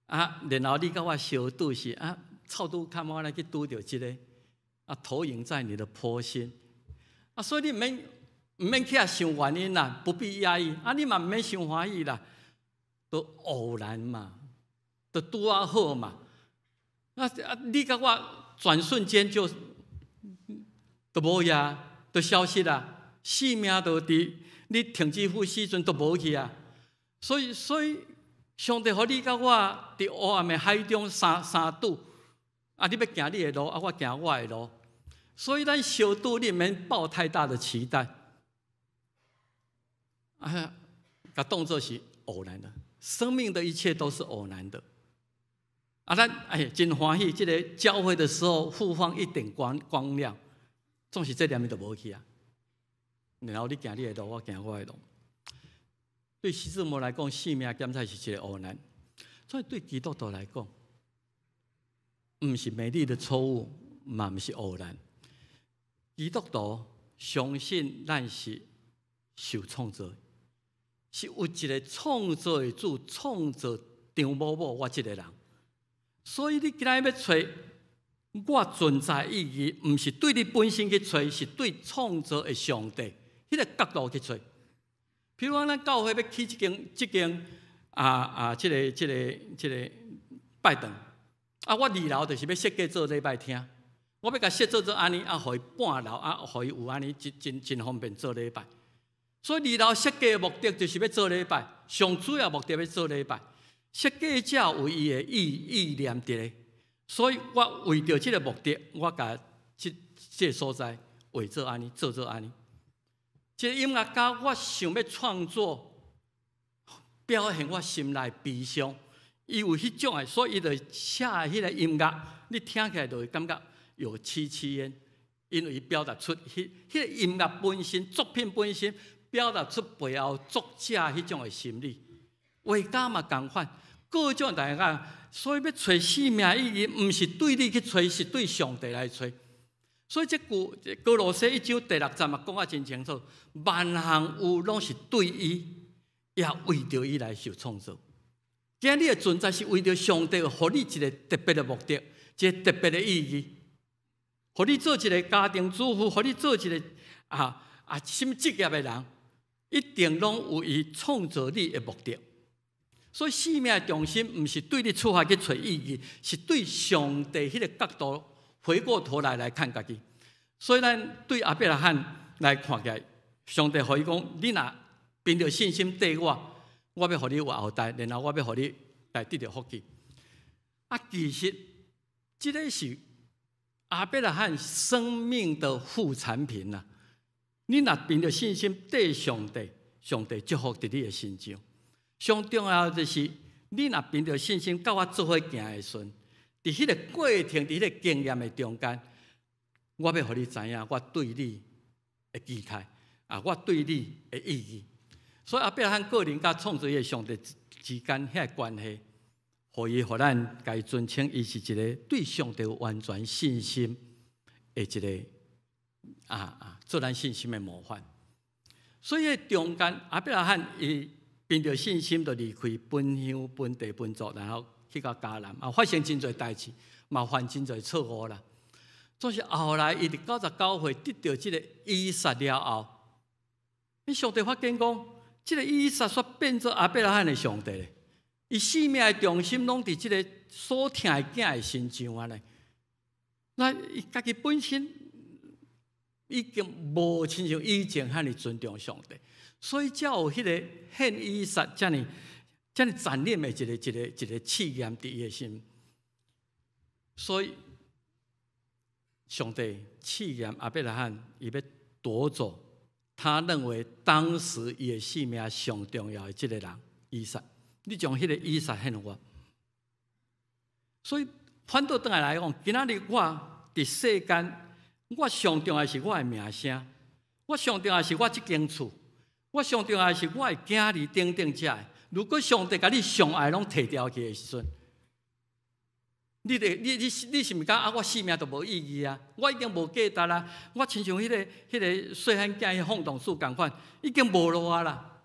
然后你甲我相拄是臭拄看我来去拄着这个，投影在你的坡心，所以你唔免去想原因啦，不必压抑，你嘛唔免想欢喜啦，都偶然嘛，都拄好嘛。你甲我转瞬间就无呀，就消失啦，生命就伫你停止呼吸阵都无去啊。所以上帝互你甲我伫黑暗的海中三堵，你要行你的路，我行我的路。所以咱相拄，你免抱太大的期待，甲当作是偶然的，生命的一切都是偶然的。咱真欢喜，这个交会的时候复放一点光亮，总是这两面都无去啊。然后你行你的路，我行我的路。对徐志摩来讲，生命检测是一个偶然；所以对基督徒来讲，不是美丽的错误，嘛不是偶然。基督徒相信咱是受创造，是有一个创造的主创造张某某我这个人。所以你今日要找我存在意义，不是对你本身去找，是对创造的上帝迄个角度去找。譬如讲，咱教会要起这间这个拜堂，我2楼就是要设计做礼拜厅，我要甲设做安尼，互伊半楼，互伊有安尼真方便做礼拜。所以2楼设计的目的就是要做礼拜，上主要目的要做礼拜。设计者有伊的意念伫咧，所以我为着这个目的，我甲这个所在画做安尼，做安尼。这个音乐家，我想要创作，表现我心内悲伤，伊有迄种的，所以伊就写迄个音乐，你听起来就会感觉有凄烟，因为伊表达出迄个音乐本身、作品本身，表达出背后作者迄种的心理。画家嘛同款，各种大家，所以要找生命意义，毋是对你去找，是对上帝来找。所以这句歌罗西1章第6节嘛讲啊真清楚，万项有拢是对伊，也为着伊来受创造。今日你的存在是为着上帝，予你一个特别的目的，一个特别的意义，予你做一个家庭主妇，予你做一个什么职业的人，一定拢有伊创造你的目的。所以生命的重心毋是对你出发去找意义，是对上帝迄个角度回过头来看家己。所以咱对亚伯拉罕来看起来，上帝予伊讲：你若凭着信心对我，我要予你有后代，然后我要予你来得到福气。其实这个是亚伯拉罕生命的副产品呐。你若凭着信心对上帝，上帝祝福伫你的身上。上重要就是你若凭着信心，甲我做伙行的时阵，伫迄个过程，伫迄个经验的中间，我要予你知影，我对你的期待我对你的意义。所以亚伯拉罕个人甲创造的上帝之间遐关系，予咱该尊称，伊是一个对上帝完全信心的一个做咱信心的模范。所以中间亚伯拉罕伊凭着信心，就离开本乡、本地、本族，然后去到迦南，发生真侪代志，嘛犯真侪错误啦。总是后来伊伫99岁得到这个以撒了后，上帝发现讲，这个以撒煞变做亚伯拉罕的上帝咧。伊生命的重心拢伫这个所疼的囝的身上啊咧。那伊家己本身已经无亲像以前遐尼尊重上帝。所以才有迄个献以撒这么残忍的一个试验伫伊的心。所以上帝试验亚伯拉罕，伊要夺走他认为当时伊的性命上重要的这个人以撒。你将迄个以撒献我。所以反倒转来讲，今仔日我伫世间，我上重要是我的名声，我上重要是我这间厝。我上重要的是我的囝儿等等遮的。如果上帝甲你上爱拢摕掉去的时阵，你是毋是讲我生命都无意义啊？我已经无价值啦！我亲像迄个细汉囝迄放荡树共款，已经无路啊啦。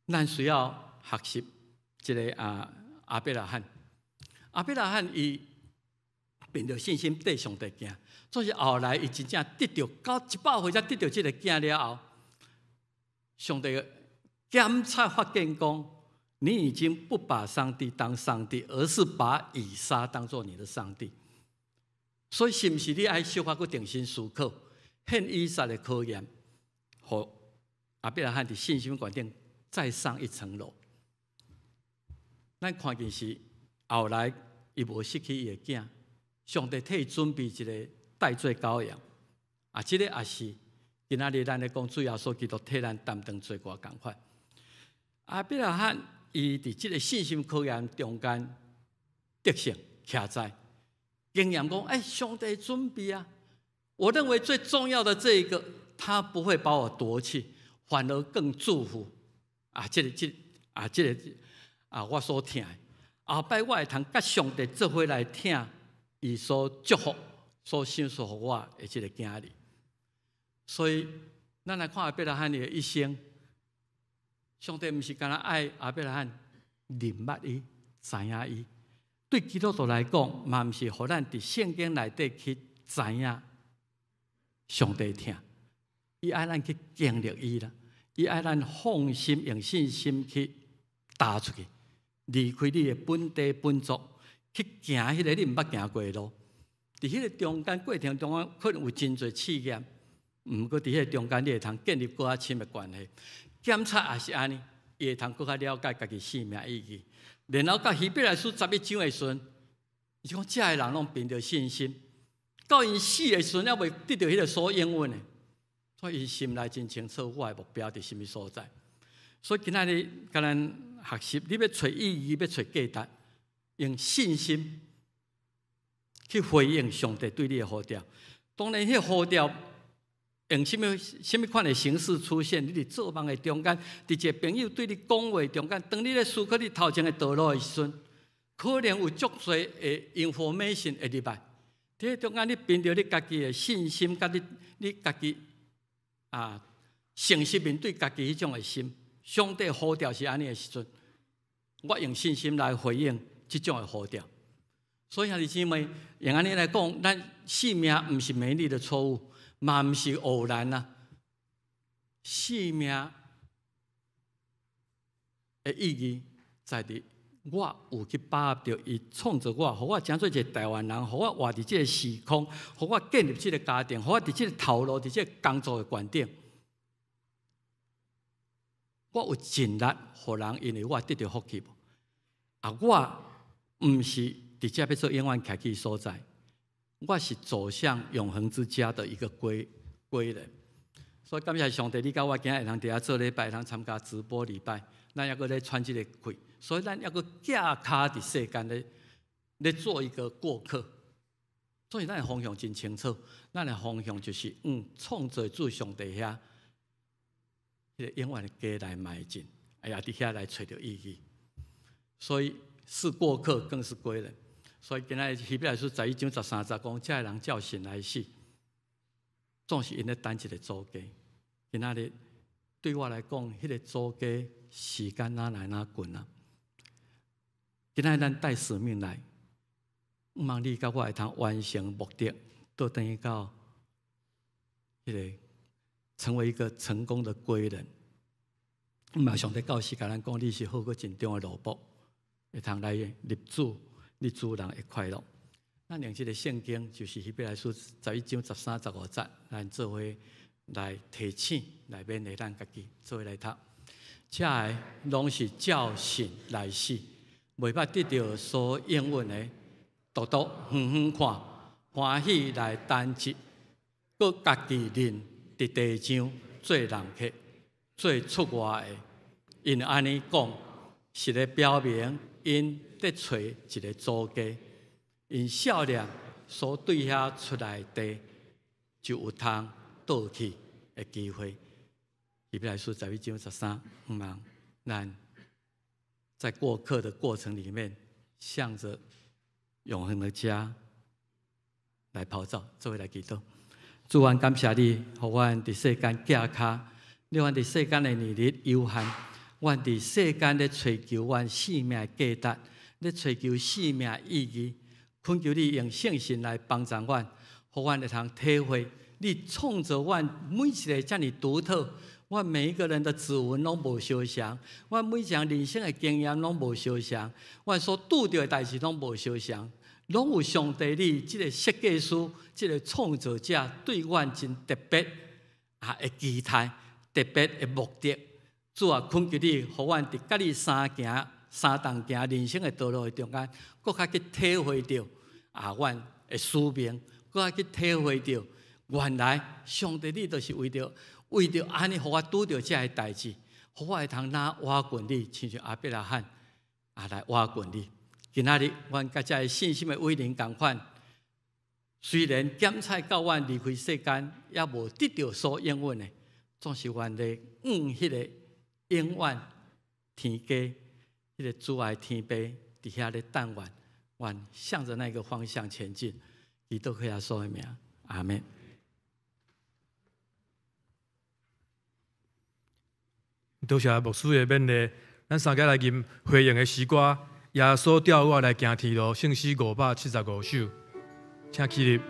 咱需要学习这个亚伯拉罕。亚伯拉罕伊凭着信心对上帝行。所以后来，伊真正得到到100岁才得到这个囝了后，上帝检查发现讲，你已经不把上帝当上帝，而是把以撒当作你的上帝。所以，是不是你爱小可去定心思考，献以撒的考验，和亚伯拉罕的信心观点再上一层楼？咱看见是后来伊无失去伊的囝，上帝替伊准备一个代罪羔羊，这个也是今仔日咱咧讲主耶稣基督替咱担当罪过同款。亚伯拉罕伊伫这个信心考验中间得胜徛在，经验讲，上帝准备啊！我认为最重要的这一个，他不会把我夺去，反而更祝福我所听的。后摆我会通甲上帝做伙来听伊所祝福。所享受予我的这个囝儿，所以咱来看亚伯拉罕的一生，上帝毋是干那爱亚伯拉罕认捌伊、知影伊，对基督徒来讲，嘛毋是互咱伫圣经内底去知影上帝听，伊爱咱去经历伊啦，伊爱咱放心用信心去踏出去，离开你的本地本族，去行迄个你毋捌行过的路。伫迄个中间过程中间，可能有真侪试验，毋过伫迄个中间，你会通建立更较深的关系。检查也是安尼，伊会通更较了解家己生命意义。然后到希伯来书11章的时阵，伊讲遮个人拢凭着信心，到因死的时阵，还未得到迄个所应允的。所以，伊心内真清楚，我的目标伫什么所在。所以今仔日甲咱学习，你要找意义，要找价值，用信心去回应上帝对你的呼召。当然，迄个呼召用什么款的形式出现？你伫做梦的中间，伫一个朋友对你讲话中间，当你咧思考你头前的道路的时阵，可能有足多的 information 会入来。伫中间，你凭着你家己的信心，甲你家己。诚实面对家己迄种的心，上帝呼召是安尼的时阵，我用信心来回应即种的呼召。所以兄弟姊妹，用安尼来讲，咱生命毋是美丽的错误，嘛毋是偶然啊。生命的意义在伫我有去把握着伊创造我，互我成做一个台湾人，互我活伫即个时空，互我建立即个家庭，互我伫即个头路，伫即个工作的观点，我有尽力，互人因为我得到福气无？我毋是伫遮要做永远徛起所在，我是走向永恒之家的一个归人。所以感谢上帝，你甲我今日会通伫遐做礼拜，会通参加直播礼拜，咱抑阁咧喘即个气。所以，咱抑阁架脚伫世间咧做一个过客。所以，咱的方向真清楚，咱的方向就是创造主上帝遐，迄个永远的家来迈进，哎呀，伫遐来找到意义。所以，是过客，更是归人。所以，今仔希伯来书11章13节讲，遮个人照神来死，总是因咧等一个主家。今仔日对我来讲，迄个主家时间哪来哪近啊？今仔咱带使命来，毋望你甲我会通完成目的，都等于到迄个成为一个成功的归人。毋望上帝教时甲咱讲，你是好过真重的萝卜，会通来入主，你主人会快乐。咱用即个圣经，就是希伯来书11章13、15节，咱做伙来提醒，来勉励咱家己，做伙来读。遮个拢是照神来死。袂捌得到所应允的，独独远远看，欢喜来等志，佮家己认伫地上做人客，做出外的。因安尼讲，是咧表明因得找一个主家，因少年所对遐出来地，就有通倒去的机会。希伯来书11章13，毋望咱在过客的过程里面，向着永恒的家来跑走，做伙来祈祷。主啊，感谢你，互阮伫世间架脚，你阮伫世间的年日有限，阮伫世间咧追求阮生命的价值，咧追求生命意义，恳求你用圣神来帮助阮，互阮会通体会你创造阮每一个遮尔独特。我每一个人的指纹拢无相像，我每一项人生的经验拢无相像，我所拄到的代志拢无相像，拢有上帝你这个设计师、这个创造者对阮真特别的期待、特别的目的。主啊，恳求你，互阮伫甲你三档行人生的道路的中间，搁较去体会到阮的使命，搁较去体会到原来上帝你就是为着安尼，互我拄到遮个代志，互我会通拿挖滚你，亲像阿伯拉罕来挖滚你。今仔日，阮甲遮个信心的伟人同款，虽然检测到阮离开世间，也无得到所应允的，总是阮咧迄个永远天家，迄个主爱天父伫遐咧等阮向着那个方向前进。祈祷耶稣的名，阿门。多谢牧师的勉励，咱三家来吟回应的诗歌，耶稣调我来行天路，圣诗575首，请起立。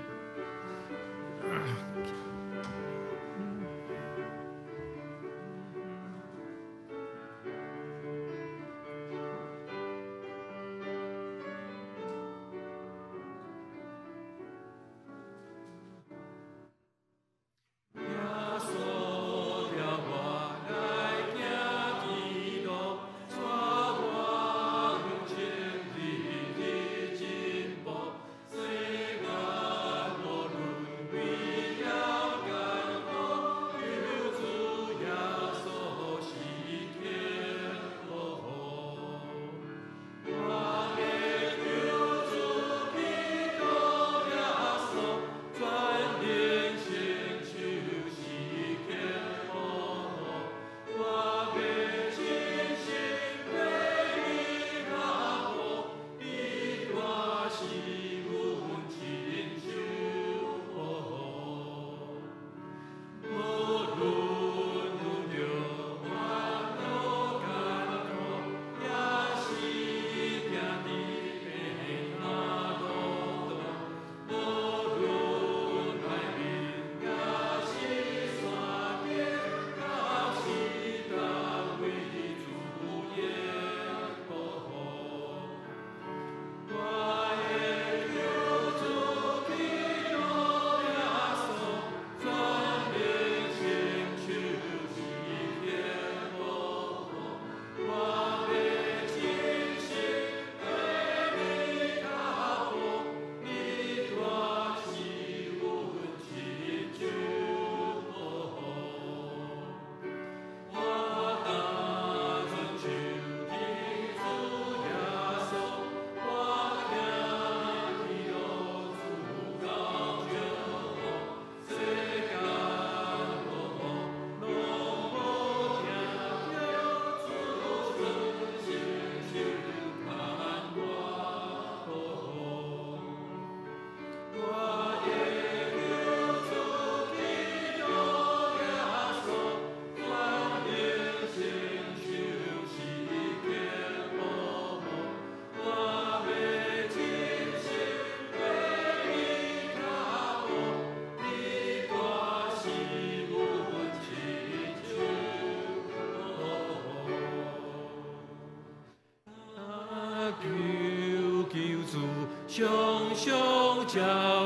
常常照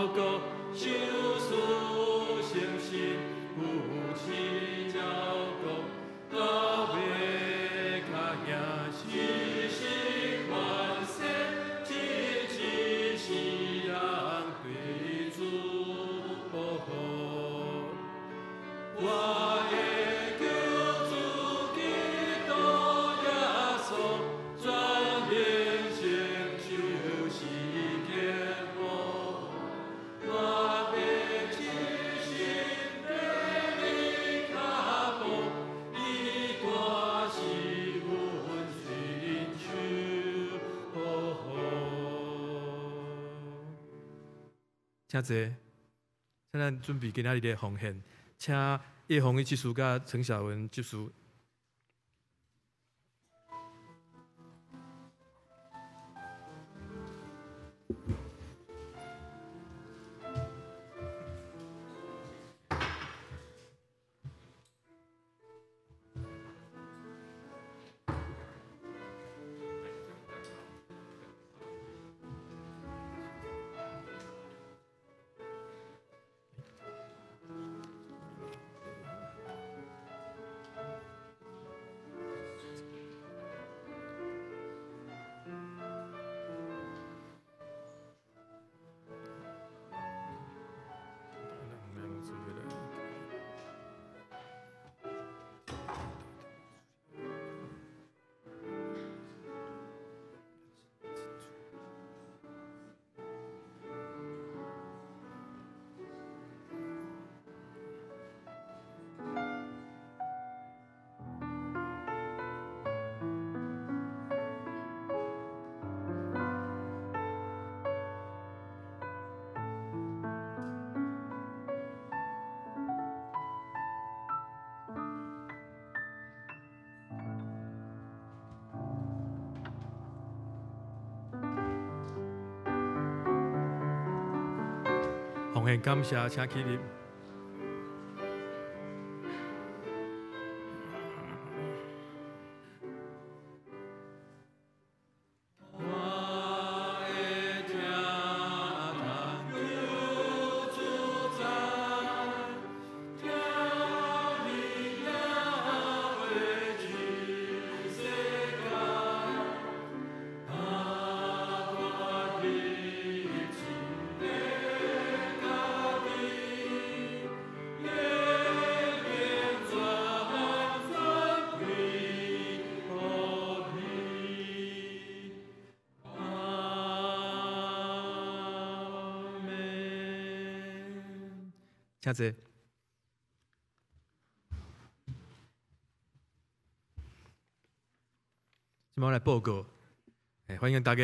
顾，相思成心，夫妻照顾，到尾较行世事万世，一世人对主保护。我的救主基督耶稣，全面成就是天父。我的真心对你脚步，伊我是阮寻求保护。请坐，现在准备今仔日的奉献，请叶宏一执事甲陈小文执事。奉献感谢，请起立。请坐。今麦来报告，欢迎大家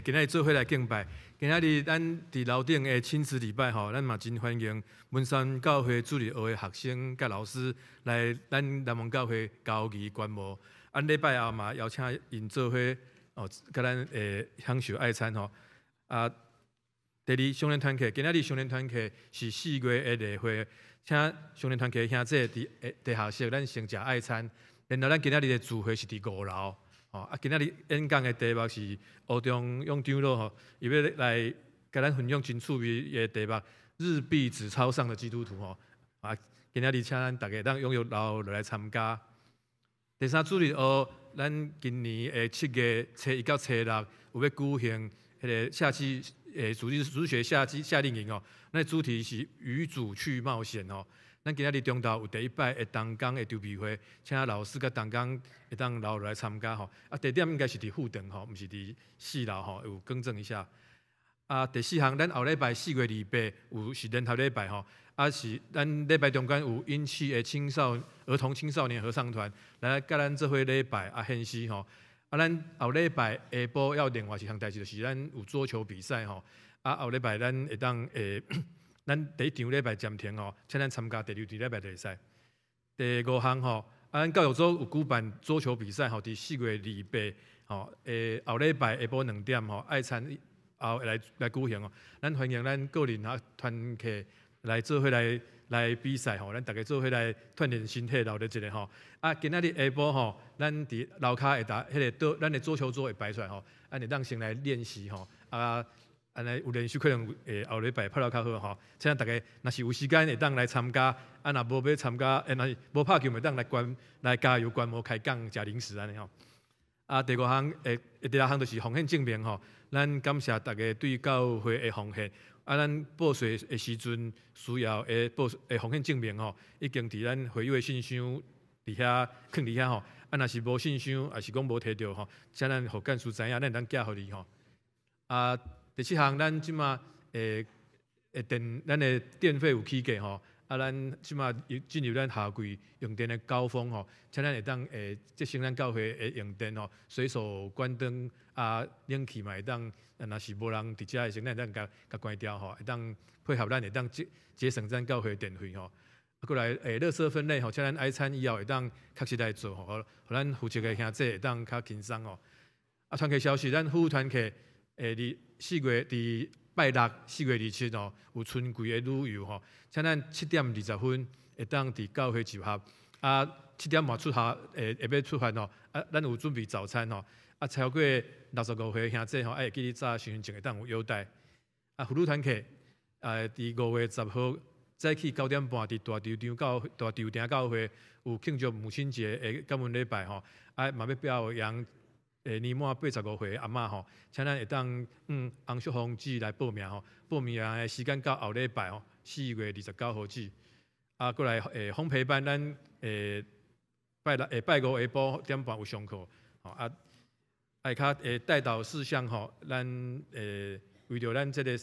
今仔日做伙来敬拜。今仔日咱伫楼顶的亲子礼拜吼，咱嘛真欢迎文山教会主日学的学生甲老师来咱南门教会教义观摩。按礼拜后嘛邀请因做伙哦，甲咱享受爱餐吼啊。第二，少年团契，今仔日少年团契是4月的例会，请少年团契兄弟伫地下室，咱先食爱餐。然后咱今仔日的聚会是伫5楼，今仔日演讲的题目是欧中用长老吼，伊要来甲咱分享真趣味的题目，日币纸钞上的基督徒今仔日请咱大家当踊跃留来参加。第三主日学，咱今年的7月初1到初6有要举行迄个夏季。主学夏令营哦，那主题是与主去冒险哦。咱今仔日中昼有第1摆的同工的筹备会，请老师甲同工会当留来参加吼。地点应该是伫富城吼，毋是伫4楼吼，有更正一下。第4项，咱后礼拜4月28有是联合礼拜吼，是咱礼拜中间有因区的儿童青少年合唱团来甲咱做伙礼拜献诗吼。咱后礼拜下晡要另外一项代志，就是咱有桌球比赛吼。后礼拜咱会当咱第1场礼拜暂停吼，请咱参加第2场礼拜的比赛。第5项吼，咱教育组有举办桌球比赛吼，伫4月28吼，后礼拜下晡2点吼，爱餐后来举行哦。咱欢迎咱个人团契来做伙来比赛吼，咱大家做伙来锻炼身体，留咧一个吼。今仔日下晡吼，咱伫楼骹会咱的桌球桌会摆出来吼，咱会当先来练习吼。安尼有连续可能后礼拜拍到较好吼，请大家若是有时间会当来参加，啊若无要参加，若是无拍球会当来加油观摩开讲食零食安尼吼。啊，第五项第六项就是奉献证明吼，咱感谢大家对教会的奉献。啊，咱报税的时阵需要奉献证明吼，已经伫咱会友的信箱伫遐囥伫遐吼。啊，若是无信箱，也是讲无摕到吼，请咱互干事知影，咱会当寄互你吼。啊，第七项，咱即马咱的电费有起价吼。啊，咱即马进入咱夏季用电的高峰吼，请咱会当节省咱教会的用电吼，随手关灯啊，冷气嘛会当，若是无人伫遮的时候，咱会当甲关掉吼，会当配合咱会当节省咱教会的电费吼。啊，过来垃圾分类吼，请咱爱餐以后会当确实来做吼，互咱负责的兄弟会当较轻松吼。啊，团契消息，咱副团契伫拜六4月27吼，有春季的旅游吼，请咱7点20分会当伫教会集合。啊，7点半出发，会要出发吼。啊，咱有准备早餐吼。啊，超过65岁兄弟吼，会记你早身份证会当有优待。啊，妇女团契伫5月10号早起9点半伫大稻埕教会有庆祝母亲节的感恩礼拜吼。啊，嘛要表扬。年满85岁的阿嬷吼，请咱会当红淑芳姊来报名吼，报名的时间到后礼拜吼，4月29号止。啊，过来烘焙班，咱拜五下晡点半有上课吼。啊，较带导事项吼，咱为着咱这个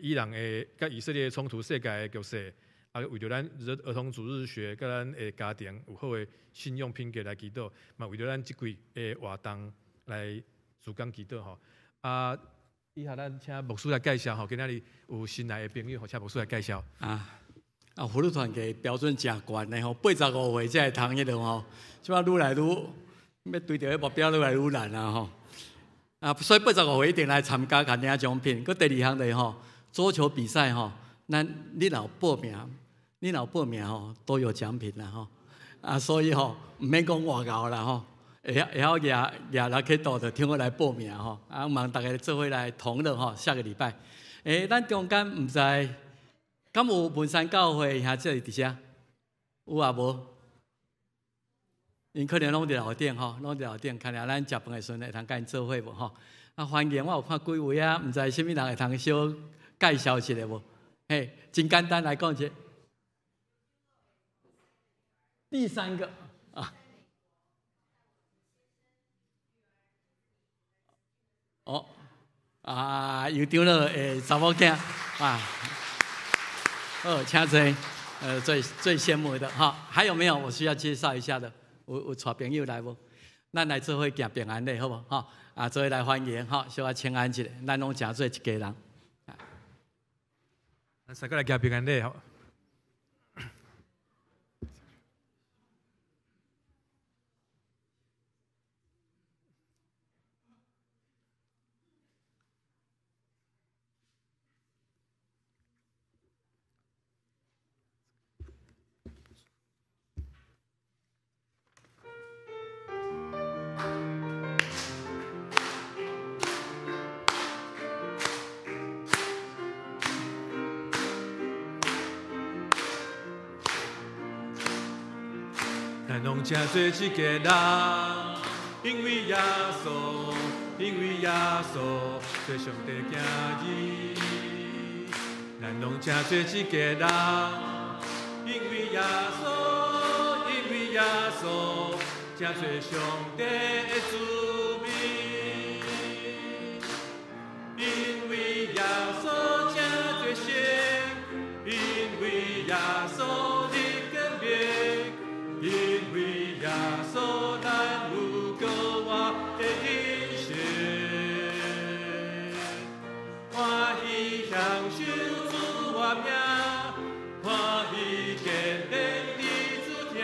伊朗甲以色列冲突世界的局势，啊，为着咱儿童主日学甲咱家庭有好的信用品格来祈祷，嘛为着咱即季活动。来主讲祈祷吼，啊，以下咱请牧师来介绍吼，今仔日有新来的朋友，请牧师来介绍。妇女团契标准真悬的吼，85岁才会通迄个吼，即摆愈来愈要对着迄目标愈来愈难啊吼。啊，所以85岁一定来参加，甲领奖品。佮第二项的吼，桌球比赛吼，你若报名吼，都有奖品啦吼。啊，所以吼，毋免讲外交啦吼。会晓举来去倒的，听我来报名吼，啊，望大家做伙来同乐吼，下个礼拜。咱中间毋知，敢有文山教会兄弟伫遮？有啊无？因可能拢伫楼顶吼，拢伫楼顶，看下咱食饭的时阵会通甲因做伙无吼？啊，欢迎我有看几位啊，毋知啥物人会通小介绍一下无？嘿，真简单来讲者，第三个啊。有张了查某囝啊，请坐，最羡慕的哈，还有没有我需要介绍一下的？有带朋友来无？咱来做伙行平安礼好无？哈啊，做伙来欢迎哈，小可请安一下，咱拢诚做一家人。咱三个来行平安礼吼。咱拢正做一家人，因为耶稣，做上帝囝儿。咱拢正做一家人，因为耶稣，正做上帝的子民。因为耶稣正做神，因为耶稣你更别。因为耶稣，咱有过我的人生，欢喜享受主我名，欢喜坚定你主听。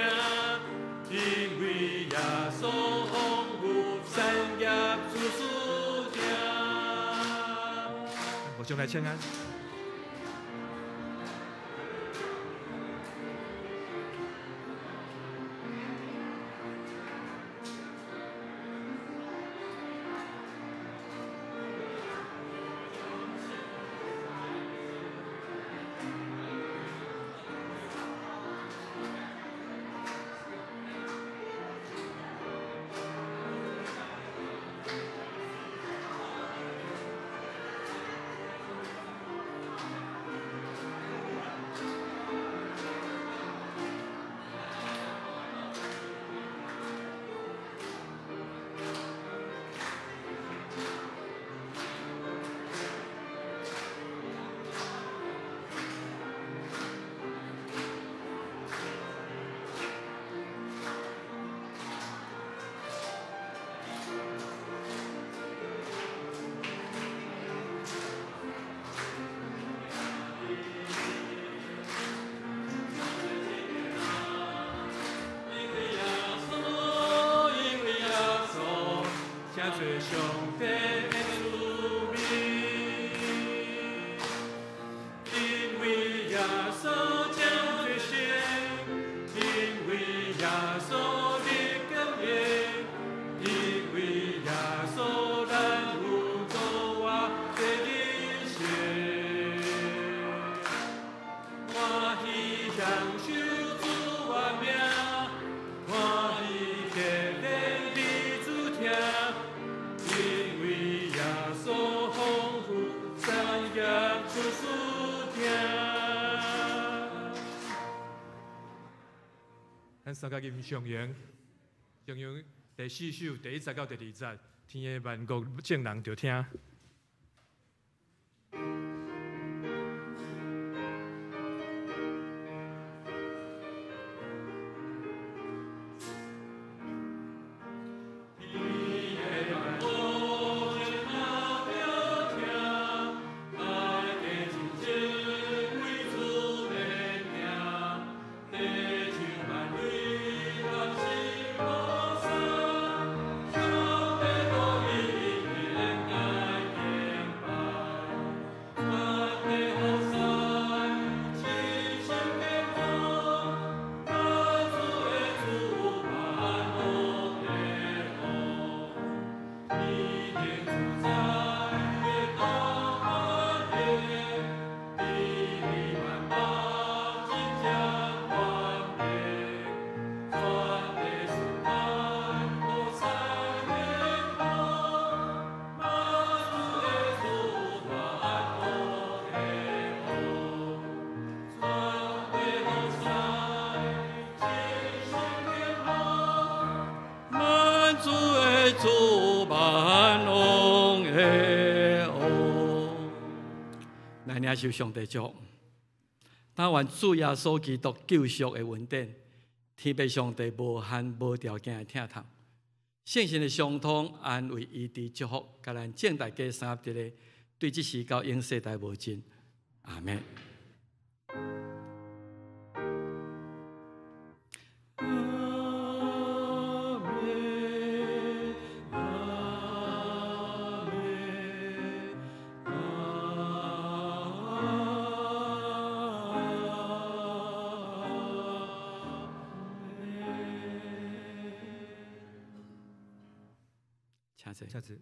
因为耶稣丰富产业处处听。我上来请安。做上帝的子民，因为耶稣将罪赦，因为耶稣的救恩，因为耶稣咱有做我的人生，欢喜享受主我名，欢喜给咱的主听，因为耶稣丰富产业出事听。咱三角音上扬，上扬第4首第1节到第2节，天的万国众人着听。主万王的王，来领受上帝祝，但愿主耶稣基督救赎的恩典，天父上帝无限无条件的听从，圣神的相通安慰医治祝福，甲咱正大家三合一的，对这时到永世代无尽，阿门。下次。